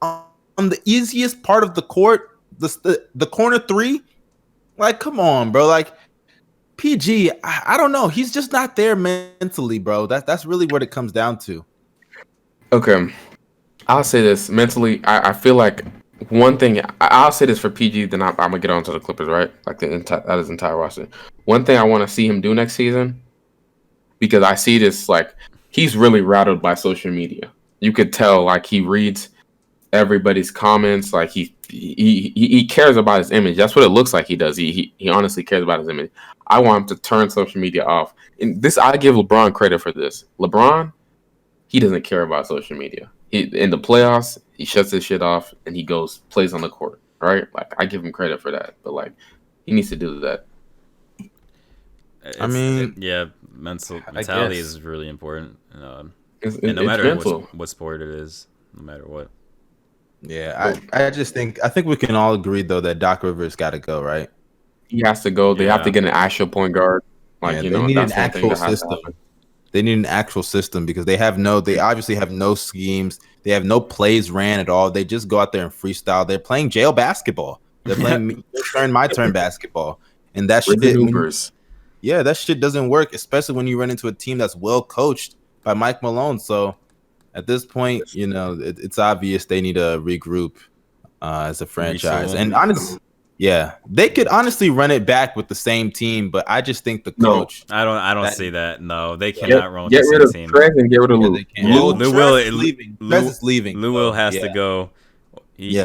on the easiest part of the court, the corner three. Like, come on, bro. Like, PG, I don't know. He's just not there mentally, bro. That's really what it comes down to. Okay, I'll say this mentally. I feel like one thing. I'll say this for PG. Then I'm gonna get on to the Clippers, right? Like that is entire roster. One thing I want to see him do next season, because I see this like he's really rattled by social media. You could tell like he reads everybody's comments. Like he cares about his image. That's what it looks like he does. He honestly cares about his image. I want him to turn social media off. And this, I give LeBron credit for this. LeBron, he doesn't care about social media. In the playoffs, he shuts his shit off and he plays on the court. Right? Like I give him credit for that. But like he needs to do that. Mentality is really important. And no matter what sport it is, no matter what. Yeah, I think we can all agree though that Doc Rivers got to go, right? He has to go. They have to get an actual point guard. Like they need an actual system. They need an actual system because they obviously have no schemes. They have no plays ran at all. They just go out there and freestyle. They're playing jail basketball. They're playing my turn basketball, and that shit. That shit doesn't work, especially when you run into a team that's well coached by Mike Malone. So at this point, it's obvious they need to regroup as a franchise. And honestly, they could honestly run it back with the same team, but I just think the coach. I don't see that. No, they cannot run with the same team. Trez and get rid of Lou. Lou leaving. Lou Will has to go. He's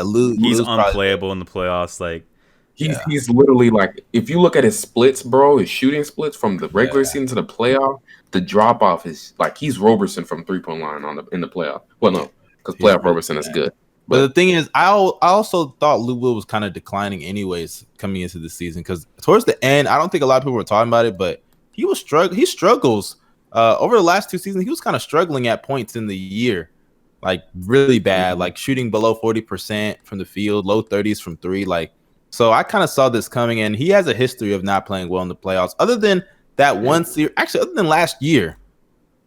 unplayable in the playoffs. Like he's literally like, if you look at his splits, bro, his shooting splits from the regular season to the playoff, the drop off is like he's Roberson from 3-point line in the playoff. Well, no, because playoff Roberson is good. But the thing is, I also thought Lou Will was kind of declining anyways coming into the season because towards the end, I don't think a lot of people were talking about it, but he was He struggles over the last 2 seasons. He was kind of struggling at points in the year, like really bad, like shooting below 40% from the field, low 30s from 3. Like, so I kind of saw this coming, and he has a history of not playing well in the playoffs. Other than that one series, actually, other than last year,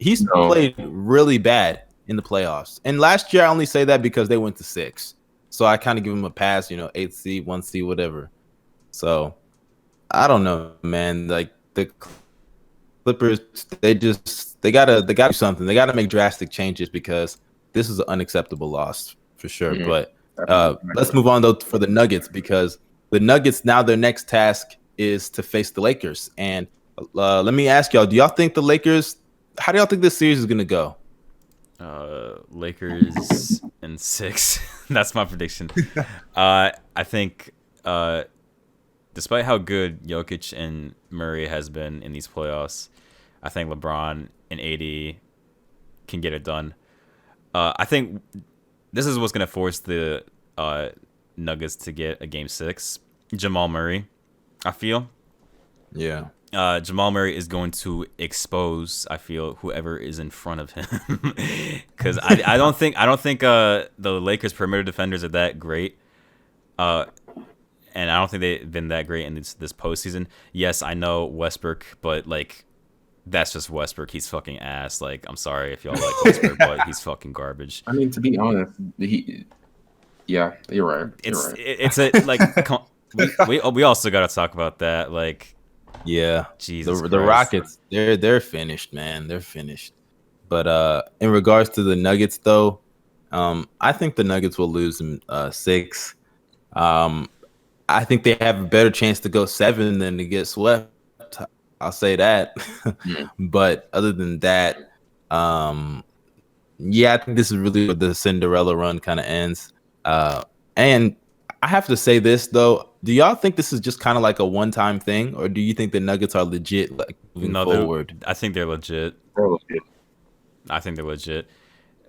he's played really bad in the playoffs. And last year, I only say that because they went to 6. So I kind of give him a pass, 8th seed, 1 seed, whatever. So I don't know, man. Like the Clippers, they gotta do something. They gotta make drastic changes because this is an unacceptable loss for sure. Mm-hmm. But let's move on though for the Nuggets, because the Nuggets now their next task is to face the Lakers. And let me ask y'all, do y'all think the Lakers? How do y'all think this series is gonna go? Lakers in 6. That's my prediction. I think, despite how good Jokic and Murray has been in these playoffs, I think LeBron and AD can get it done. I think this is what's going to force the Nuggets to get a Game 6. Jamal Murray, I feel. Yeah. Jamal Murray is going to expose, I feel, whoever is in front of him, because I don't think the Lakers perimeter defenders are that great, and I don't think they've been that great in this postseason. Yes, I know Westbrook, but like that's just Westbrook. He's fucking ass. Like, I'm sorry if y'all like Westbrook, but he's fucking garbage. I mean, to be honest, yeah, you're right. It's a like we also got to talk about that. Like, yeah, Jesus, the Rockets, they're finished, man. They're finished. But in regards to the Nuggets, though, I think the Nuggets will lose in 6. I think they have a better chance to go 7 than to get swept. I'll say that. Yeah. But other than that, yeah, I think this is really where the Cinderella run kind of ends. And I have to say this, though. Do y'all think this is just kind of like a one-time thing, or do you think the Nuggets are legit like moving forward? I think they're legit. I think they're legit.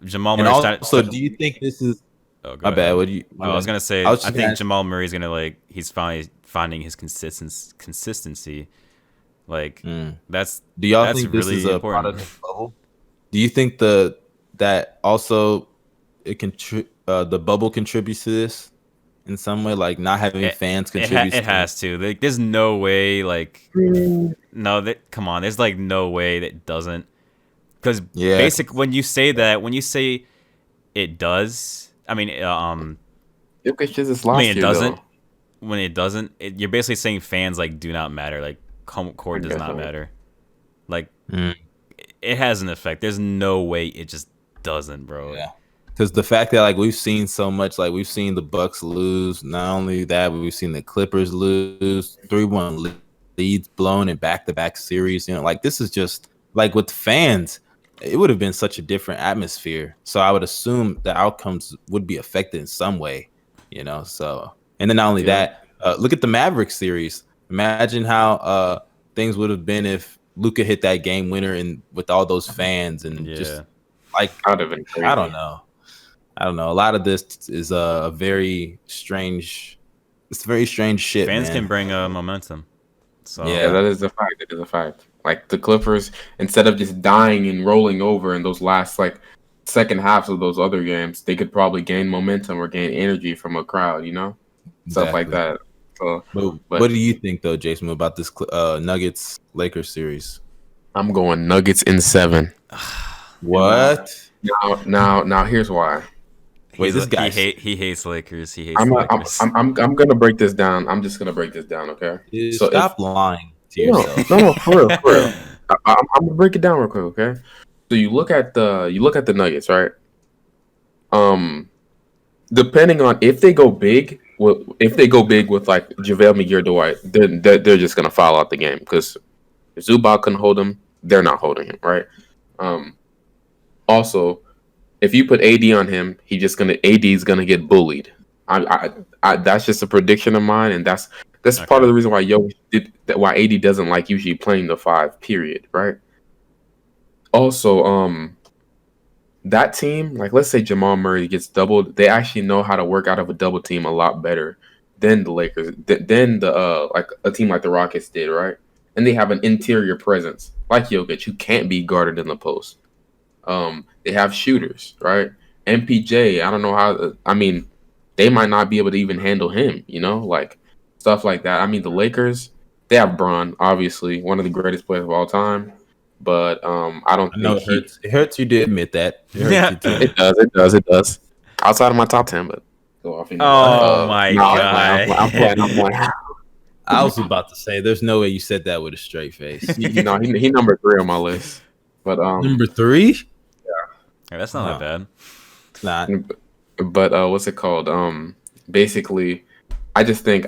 Jamal And Murray. Also, do you think this is... Oh, my bad. What do you? I was gonna say. I think Jamal Murray's gonna like. He's finally finding his consistency. Like that's. Do y'all that's think really this is a important. product of the bubble? Do you think that also it the bubble contributes to this in some way, like not having fans contribute? It has to. Like, there's no way. Like no, come on. There's like no way that doesn't. Because when you say that, when you say it does. I mean, it doesn't. Though. When it doesn't, you're basically saying fans like do not matter. Like home court does not matter. Like it has an effect. There's no way it just doesn't, bro. Yeah, because the fact that like we've seen so much, like we've seen the Bucks lose. Not only that, but we've seen the Clippers lose 3-1 leads blown in back-to-back series. You know, like this is just like with fans. It would have been such a different atmosphere. So I would assume the outcomes would be affected in some way, you know? So, and then not only that, look at the Mavericks series. Imagine how things would have been if Luka hit that game winner and with all those fans and just like, I'd have been crazy. I don't know. A lot of this is a very strange, shit. Fans man. can bring momentum. So yeah, that is a fact. It is a fact. Like the Clippers, instead of just dying and rolling over in those last like second halves of those other games, they could probably gain momentum or gain energy from a crowd, you know, stuff like that. So, but what do you think though, JSmooth, about this Nuggets Lakers series? I'm going Nuggets in 7. What? Now, here's why. Wait, this guy he hates Lakers. He hates Lakers. I'm gonna break this down. I'm just gonna break this down, okay? So stop lying. No, for real. I'm gonna break it down real quick, okay? So you look at the Nuggets, right? Depending on if they go big with like JaVale McGee or Dwight, then they're just gonna foul out the game because Zubac couldn't hold him. They're not holding him, right? Also, if you put AD on him, AD's gonna get bullied. That's just a prediction of mine, and that's part of the reason why why AD doesn't like usually playing the 5, period, right? Also, that team, like let's say Jamal Murray gets doubled, they actually know how to work out of a double team a lot better than the Lakers, than the like a team like the Rockets did, right? And they have an interior presence like Jokic who can't be guarded in the post. They have shooters, right? MPJ, I don't know how. I mean, they might not be able to even handle him, you know, like. Stuff like that. I mean, the Lakers, they have Bron, obviously one of the greatest players of all time. But I don't think it hurts you to admit that. It does. Outside of my top 10, but go off. My God! I'm playing. I was about to say, there's no way you said that with a straight face. He number 3 on my list. But number 3? Yeah, that's not that bad. It's not. But what's it called? Basically. I just think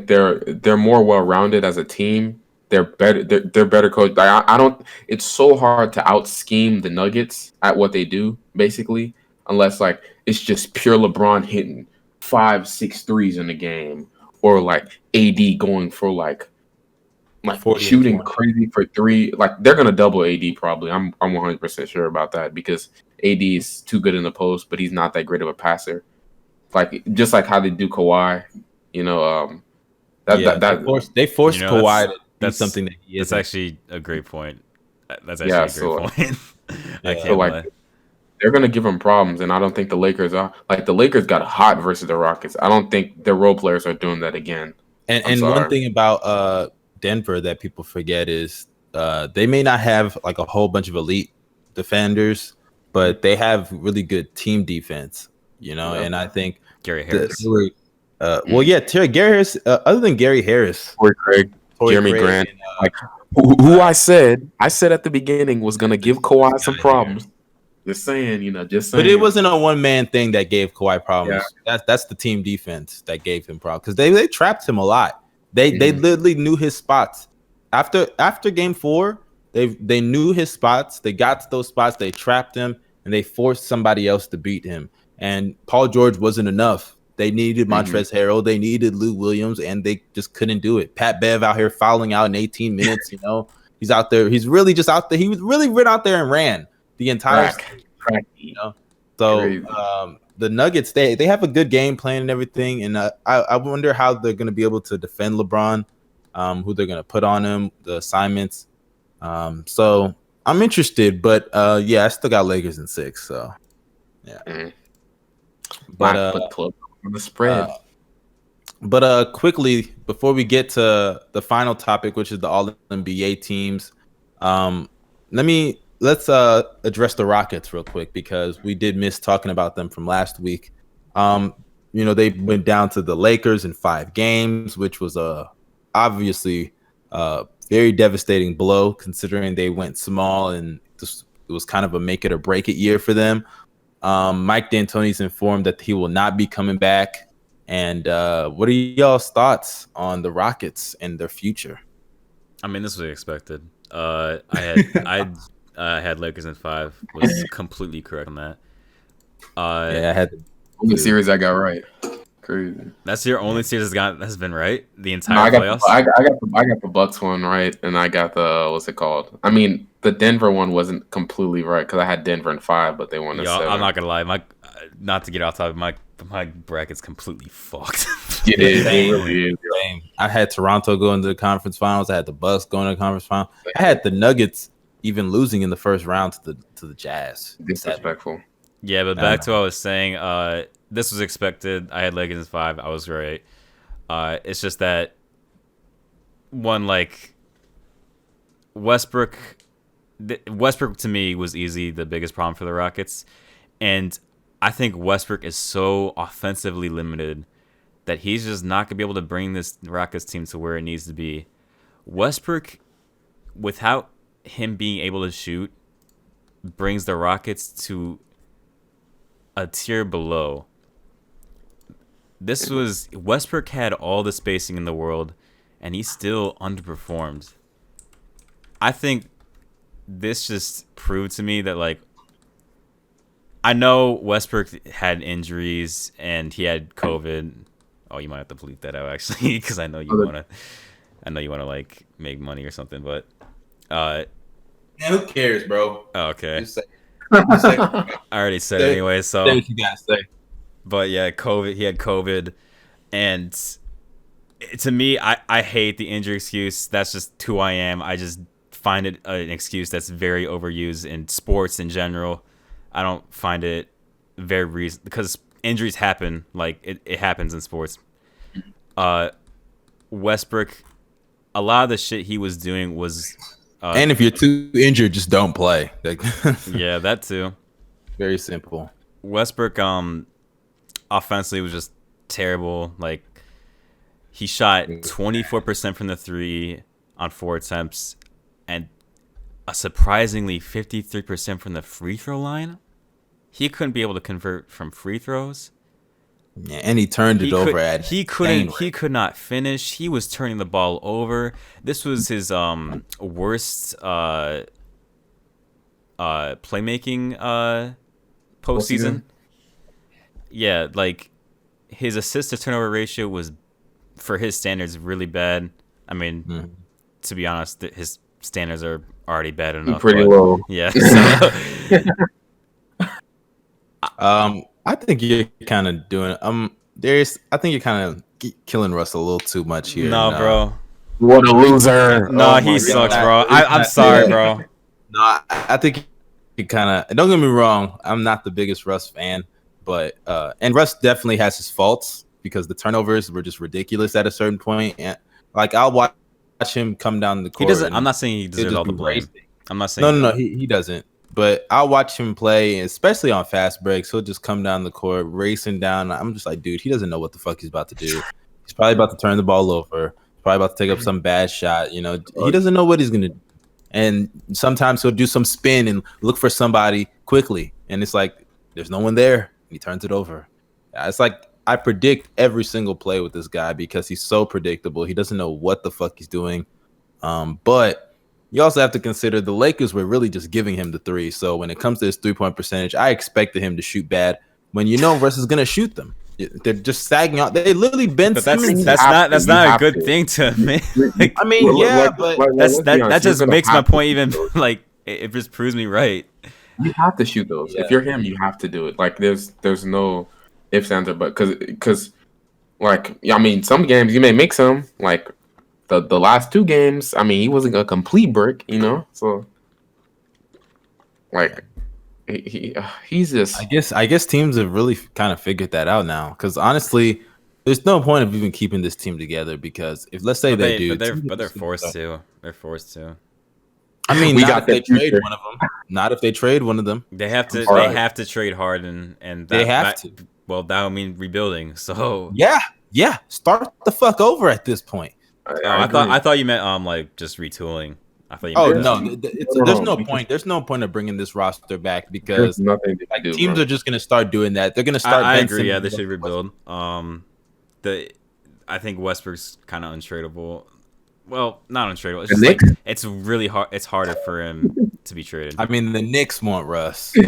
they're more well-rounded as a team. They're better. They're better coached. I don't. It's so hard to out-scheme the Nuggets at what they do, basically, unless like it's just pure LeBron hitting 5-6 threes in a game, or like AD going for like shooting crazy for 3. Like they're gonna double AD probably. I'm 100% sure about that because AD is too good in the post, but he's not that great of a passer. Like just like how they do Kawhi. You know, they forced Kawhi That's something that he That's isn't. actually a great point. That's actually a great point. I can't So like lie. they're gonna give him problems, and I don't think the Lakers are like the Lakers got hot versus the Rockets. I don't think their role players are doing that again. And one thing about Denver that people forget is they may not have like a whole bunch of elite defenders, but they have really good team defense. And I think Gary Harris. Well, yeah, Gary Harris. Other than Gary Harris, Torrey Craig, Jeremy Craig, Grant, and, like who I said at the beginning was gonna give Kawhi some problems. Just saying, just saying. But it wasn't a one man thing that gave Kawhi problems. Yeah. That's the team defense that gave him problems because they trapped him a lot. They literally knew his spots. After game 4, they knew his spots. They got to those spots. They trapped him and they forced somebody else to beat him. And Paul George wasn't enough. They needed Montrezl Harrell. They needed Lou Williams, and they just couldn't do it. Pat Bev out here fouling out in 18 minutes. He's out there. He's really just out there. He was really went out there and ran the entire. So the Nuggets, they have a good game plan and everything, and I wonder how they're going to be able to defend LeBron, who they're going to put on him, the assignments. So I'm interested, but I still got Lakers in 6. So yeah. But close on the spread. But quickly before we get to the final topic, which is the All NBA teams, let's address the Rockets real quick because we did miss talking about them from last week. They went down to the Lakers in 5 games, which was obviously a very devastating blow considering they went small and it was kind of a make it or break it year for them. Mike D'Antoni's informed that he will not be coming back. And what are y'all's thoughts on the Rockets and their future? I mean, this was expected. I had Lakers in 5. Was completely correct on that. I had the only series I got right. Crazy. That's your only series that's been right the entire playoffs. I got the Bucks one right, and I got the what's it called? I mean, the Denver one wasn't completely right because I had Denver in 5, but they won a 7. I'm not gonna lie, not to get off topic, my bracket's completely fucked. It really is. I had Toronto going to the conference finals. I had the Bucks going to the conference finals. I had the Nuggets even losing in the first round to the Jazz. Disrespectful. Yeah, but back to what I was saying. This was expected. I had Lakers in 5. I was right. It's just that one, like Westbrook to me was easy the biggest problem for the Rockets, and I think Westbrook is so offensively limited that he's just not gonna be able to bring this Rockets team to where it needs to be. Westbrook, without him being able to shoot, brings the Rockets to a tier below. Westbrook had all the spacing in the world, and he still underperformed. I think this just proved to me that, like, I know Westbrook had injuries and he had COVID. Oh, you might have to bleep that out actually, because I know you wanna like make money or something. But who cares, bro? Oh, okay. I already said it anyway. So say what you gotta say. But yeah, COVID. He had COVID, and to me, I hate the injury excuse. That's just who I am. I just find it an excuse that's very overused in sports in general. I don't find it very reason because injuries happen. Like it happens in sports. Westbrook, a lot of the shit he was doing was. And if you're too injured, just don't play. Yeah, that too. Very simple. Westbrook, offensively was just terrible. Like he shot 24% from the 3 on 4 attempts, and a surprisingly 53% from the free throw line. He couldn't be able to convert from free throws. Yeah, and he turned it over at he could not finish. He was turning the ball over. This was his worst playmaking postseason. Yeah, like his assist to turnover ratio was, for his standards, really bad. I mean, to be honest, his standards are already bad enough. Pretty low. Yeah. So. I think you're kind of doing. Darius, I think you're kind of killing Russ a little too much here. No, bro. What a loser! No, Oh he my sucks, God. bro. I'm sorry, bro. No, I think he kind of. Don't get me wrong. I'm not the biggest Russ fan, but and Russ definitely has his faults because the turnovers were just ridiculous at a certain point. And like I'll watch him come down the He court. doesn't. And I'm not saying he he'll deserves just all the be blame. racing. I'm not saying No, he doesn't. But I'll watch him play, especially on fast breaks. He'll just come down the court, racing down. I'm just like, dude, he doesn't know what the fuck he's about to do. He's probably about to turn the ball over. Probably about to take up some bad shot. You know, he doesn't know what he's gonna do. And sometimes he'll do some spin and look for somebody quickly, and it's like there's no one there. And he turns it over. It's like I predict every single play with this guy because he's so predictable. He doesn't know what the fuck he's doing. But you also have to consider the Lakers were really just giving him the three. So when it comes to his 3-point percentage, I expected him to shoot bad when you know Russ is going to shoot them. They're just sagging out. They literally Ben But Simmons. that's not a good thing to admit. Like, I mean, that just makes my point even like it just proves me right. You have to shoot those. Yeah. If you're him, you have to do it. Like there's no ifs, ands, or but because like I mean, some games you may make some like. The last 2 games, I mean, he wasn't a complete brick, you know. So, like, he's just. I guess teams have really kind of figured that out now. Because honestly, there's no point of even keeping this team together. Because if let's say they do, but they're forced to. They're forced to. I mean, We not got if they that future. trade one of them. Not if they trade one of them. They have to. All They right. have to trade Harden, and They have to. Well, that would mean rebuilding. So Yeah. Start the fuck over at this point. I thought you meant like just retooling. I thought you Oh meant no, there's no because- point. There's no point of bringing this roster back There's because nothing to like do. teams bro. are just gonna start doing that. They're gonna start. I Ben agree. Yeah, Simmons they should rebuild. I think Westbrook's kind of untradeable. Well, not untradeable. It's The just like Knicks? it's really hard. It's harder for him to be traded. I mean, the Knicks want Russ. Dude,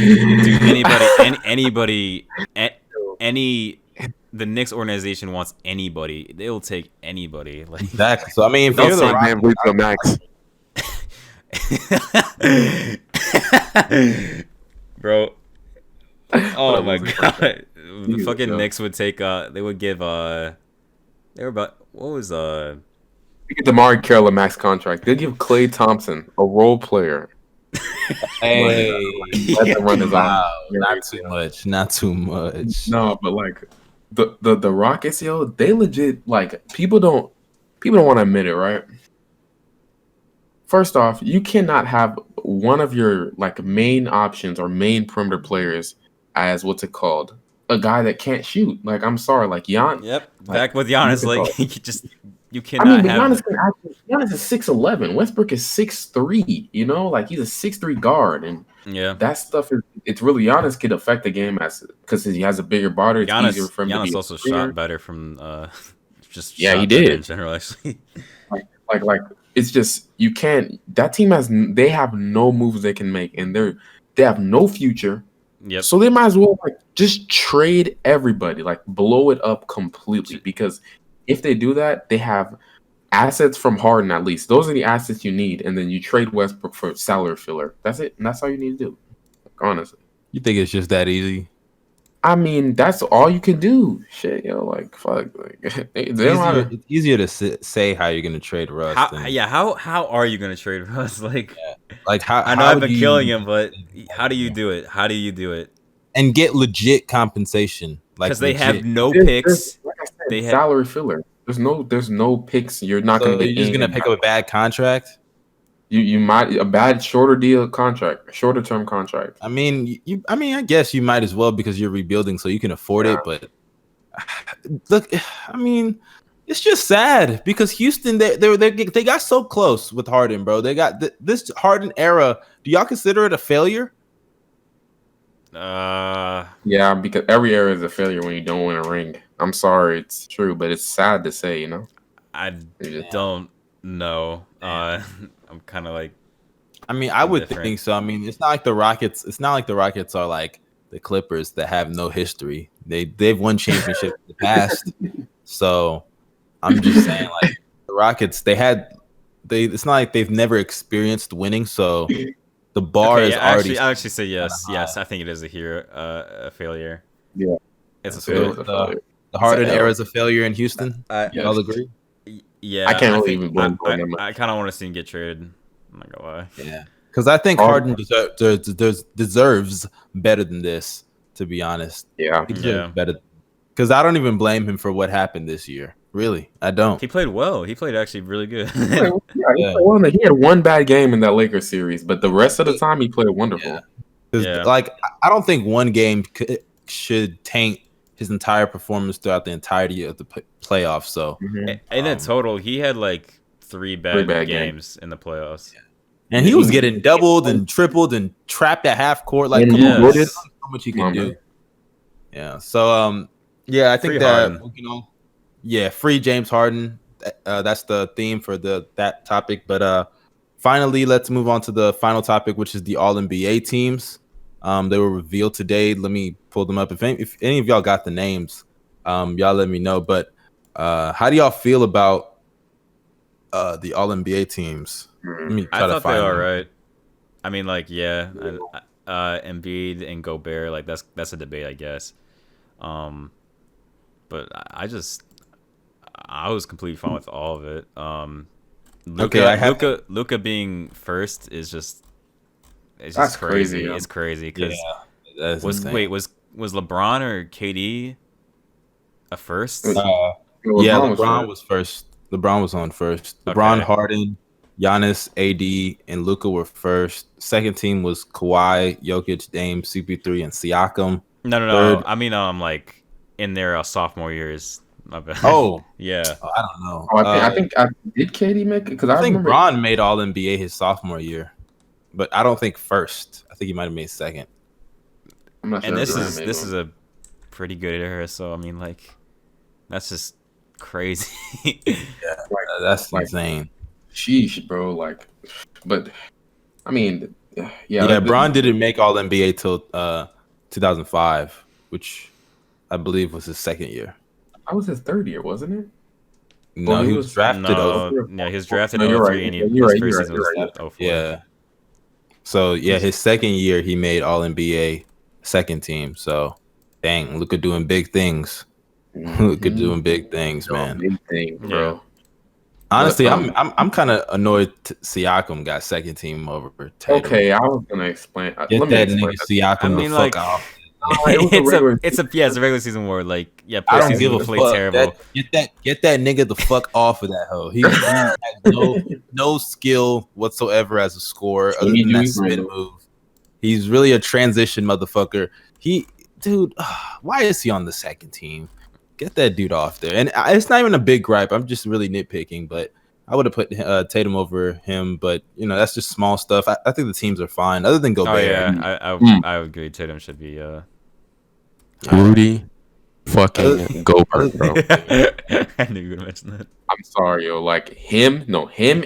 the Knicks organization wants anybody. They'll take anybody. Like Exactly. So I mean, if Don't you're say the Van Vliet to Max. bro. Oh my losing god. The You fucking go. Knicks would take they would give they were about what was They get DeMar Carroll a max contract. They give Klay Thompson a role player. hey, Let them run his wow, own. not too much, not too much. No, but like the Rockets, yo, they legit like people don't want to admit it, right? First off, you cannot have one of your like main options or main perimeter players as what's it called? A guy that can't shoot. Like I'm sorry, like Jan. Yep. Like, Back with Giannis, look like you I cannot mean, but have Giannis is 6'11". Westbrook is 6'3". You know, like he's a 6'3" guard, and yeah. that stuff is it's really Giannis could affect the game as because he has a bigger body. It's easier for him to be Giannis a also screener. shot better from just Yeah, shot he better did. in general actually. Like it's just you can't. That team they have no moves they can make, and they have no future. Yep. So they might as well like just trade everybody, like blow it up completely. Because if they do that, they have assets from Harden at least. Those are the assets you need, and then you trade Westbrook for salary filler. That's it, and that's all you need to do. Honestly, You think it's just that easy? I mean that's all you can do. Shit, yo, like fuck, like they don't have It's easier to say how you're gonna trade Russ. How are you gonna trade Russ? Like how I know how I've been do you- killing him, but how do you do it? How do you do it? and get legit compensation. Like Because they have legit. no There's- picks. like I said, They have- salary filler. There's no picks. You're not So gonna get. you're just gonna anything pick up a bad contract. You might a bad shorter deal contract, shorter term contract. I mean, I guess you might as well because you're rebuilding, so you can afford it. But look, I mean, it's just sad because Houston they got so close with Harden, bro. They got this Harden era. Do y'all consider it a failure? Yeah, because every era is a failure when you don't win a ring. I'm sorry, it's true, but it's sad to say, you know. I don't know. I'm kind of like I mean, I would Different. think so. I mean, it's not like the Rockets. It's not like the Rockets are like the Clippers that have no history. They've won championships in the past. So I'm just saying, like the Rockets, it's not like they've never experienced winning. So the bar okay, is already. I actually say yes. kinda Yes, I think it is a failure. Yeah. It's a It's a failure. failure. The Harden L. era is a failure in Houston. I, Y'all agree? Yeah, I can't I really think even blame him that much. I kind of want to see him get traded. I'm not gonna lie. Yeah, because I think Harden deserves better than this. To be honest, Yeah. he deserves Yeah. better. Because I don't even blame him for what happened this year. Really, I don't. He played well. He played actually really good. Yeah. He had one bad game in that Lakers series, but the rest of the time he played wonderful. Yeah. Like, I don't think one game should taint his entire performance throughout the entirety of the playoffs. So, In a total, he had like three bad bad games in the playoffs. and he was getting doubled and tripled and trapped at half court. Like, come on, Yes. there's so much he can do. Yeah. So, yeah, I think Free that Harden. free James Harden. That's the theme for that topic. But finally, let's move on to the final topic, which is the All NBA teams. They were revealed today. Let me pull them up. If any of y'all got the names, y'all let me know. But how do y'all feel about the All NBA teams? Let me try I to thought find they were them. alright. I mean, like, yeah, Embiid and Gobert, like that's a debate, I guess. But I was completely fine with all of it. Luka being first is just That's crazy. crazy. It's crazy because That's was LeBron or KD a first? LeBron was first. LeBron was on first. LeBron, Okay. Harden, Giannis, AD, and Luka were first. Second team was Kawhi, Jokic, Dame, CP3, and Siakam. No. Third, I mean, like in their sophomore years. My bad. Oh, yeah. I don't know. I think did KD make it? Because I think remember Bron made All NBA his sophomore year, but I don't think first. I think he might have made second. I'm not sure. And this is a pretty good era, so I mean, like, that's just crazy. That's insane. Sheesh, bro. Like, but I mean, Bron didn't make All NBA till 2005, which I believe was his second year. That was his third year, wasn't it? No, he was drafted. Yeah, he was drafted in 03, right. and his first season was 04. Yeah. So his second year he made All NBA second team. So dang, Luka doing big things. Luka doing big things, man. Big thing, bro. Yeah. Honestly, I'm kind of annoyed Siakam got second team over Tatum. Okay, I was gonna explain. Get that nigga Siakam the fuck off. It's a regular season war. Like, yeah, I don't give a played fuck. terrible. Get that nigga the fuck off of that hoe. He has no skill whatsoever as a scorer other than that spin move. He's really a transition motherfucker. Why is he on the second team? Get that dude off there. And it's not even a big gripe. I'm just really nitpicking, but I would have put Tatum over him. But that's just small stuff. I think the teams are fine, other than Gobert. Oh yeah, I would agree. Tatum should be Rudy fucking Gobert, bro. I knew you were gonna mention that. I'm sorry, yo. Like him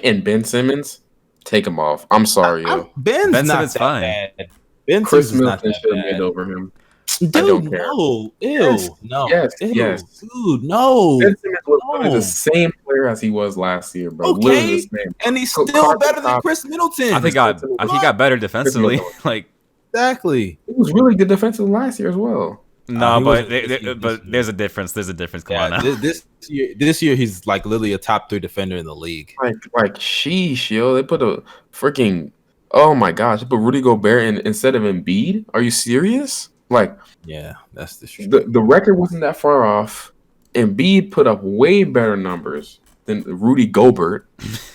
and Ben Simmons, take him off. I'm sorry, yo. Ben Simmons fine. Bad. Ben Chris Simmons Middleton should have made over him. Dude, I don't care. no. Ew. Yes. No. Yes. Ew. Yes. Dude, no. Ben Simmons was literally the same player as he was last year, bro. Okay. Literally the same. And he's still better than Chris Middleton. I think he got better defensively. Like, exactly. He was really good defensively last year as well. No, but there's a difference. There's a difference. Come on now. This year he's like literally a top 3 defender in the league. Like sheesh, yo. They put a freaking oh my gosh, they put Rudy Gobert instead of Embiid. Are you serious? Like, yeah, that's the truth. The record wasn't that far off. Embiid put up way better numbers than Rudy Gobert.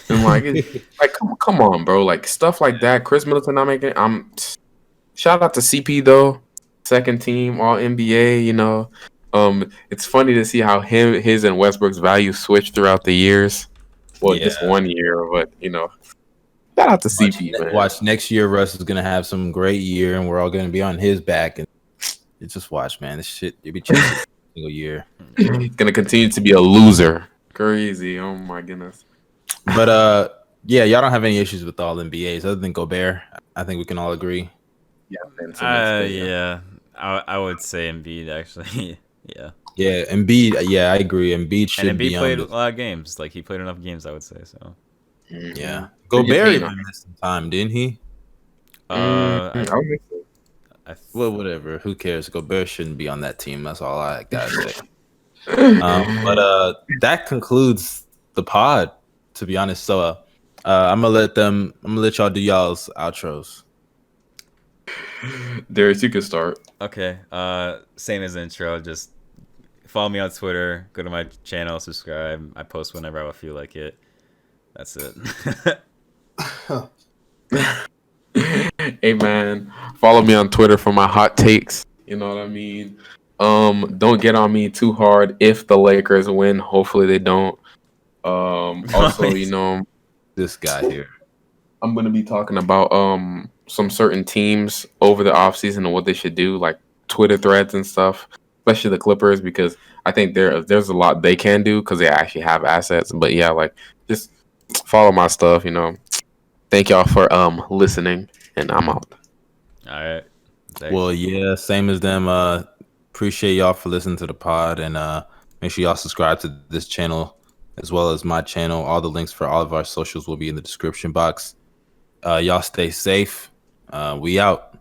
And like come on, bro. Like stuff like that. Chris Middleton not making it. Shout out to CP though. Second team All NBA, it's funny to see how his and Westbrook's value switched throughout the years. Well, just 1 year, but shout out to CP, man. Watch next year Russ is gonna have some great year and we're all gonna be on his back and just watch, man. This shit you'll be chasing every single year. He's gonna continue to be a loser. Crazy. Oh my goodness. But y'all don't have any issues with all NBAs other than Gobert. I think we can all agree. Yeah. I would say Embiid actually. Yeah. Yeah, Embiid. Yeah, I agree. Embiid should be. Embiid played a lot of games. Like he played enough games, I would say. So. Yeah, Gobert even missed some time, didn't he? Well, whatever. Who cares? Gobert shouldn't be on that team. That's all I gotta say. But that concludes the pod, to be honest. So I'm gonna let y'all do y'all's outros. Darius, you can start. Okay. Same as intro. Just follow me on Twitter. Go to my channel. Subscribe. I post whenever I feel like it. That's it. Hey man, follow me on Twitter for my hot takes. You know what I mean? Don't get on me too hard if the Lakers win. Hopefully they don't. Also, you know, This guy here. I'm gonna be talking about some certain teams over the offseason and what they should do, like Twitter threads and stuff, especially the Clippers, because I think there's a lot they can do because they actually have assets. But yeah, like just follow my stuff, you know. Thank y'all for listening, and I'm out. All right. Thanks. Well, yeah, same as them. Appreciate y'all for listening to the pod, and make sure y'all subscribe to this channel as well as my channel. All the links for all of our socials will be in the description box. Y'all stay safe. We out.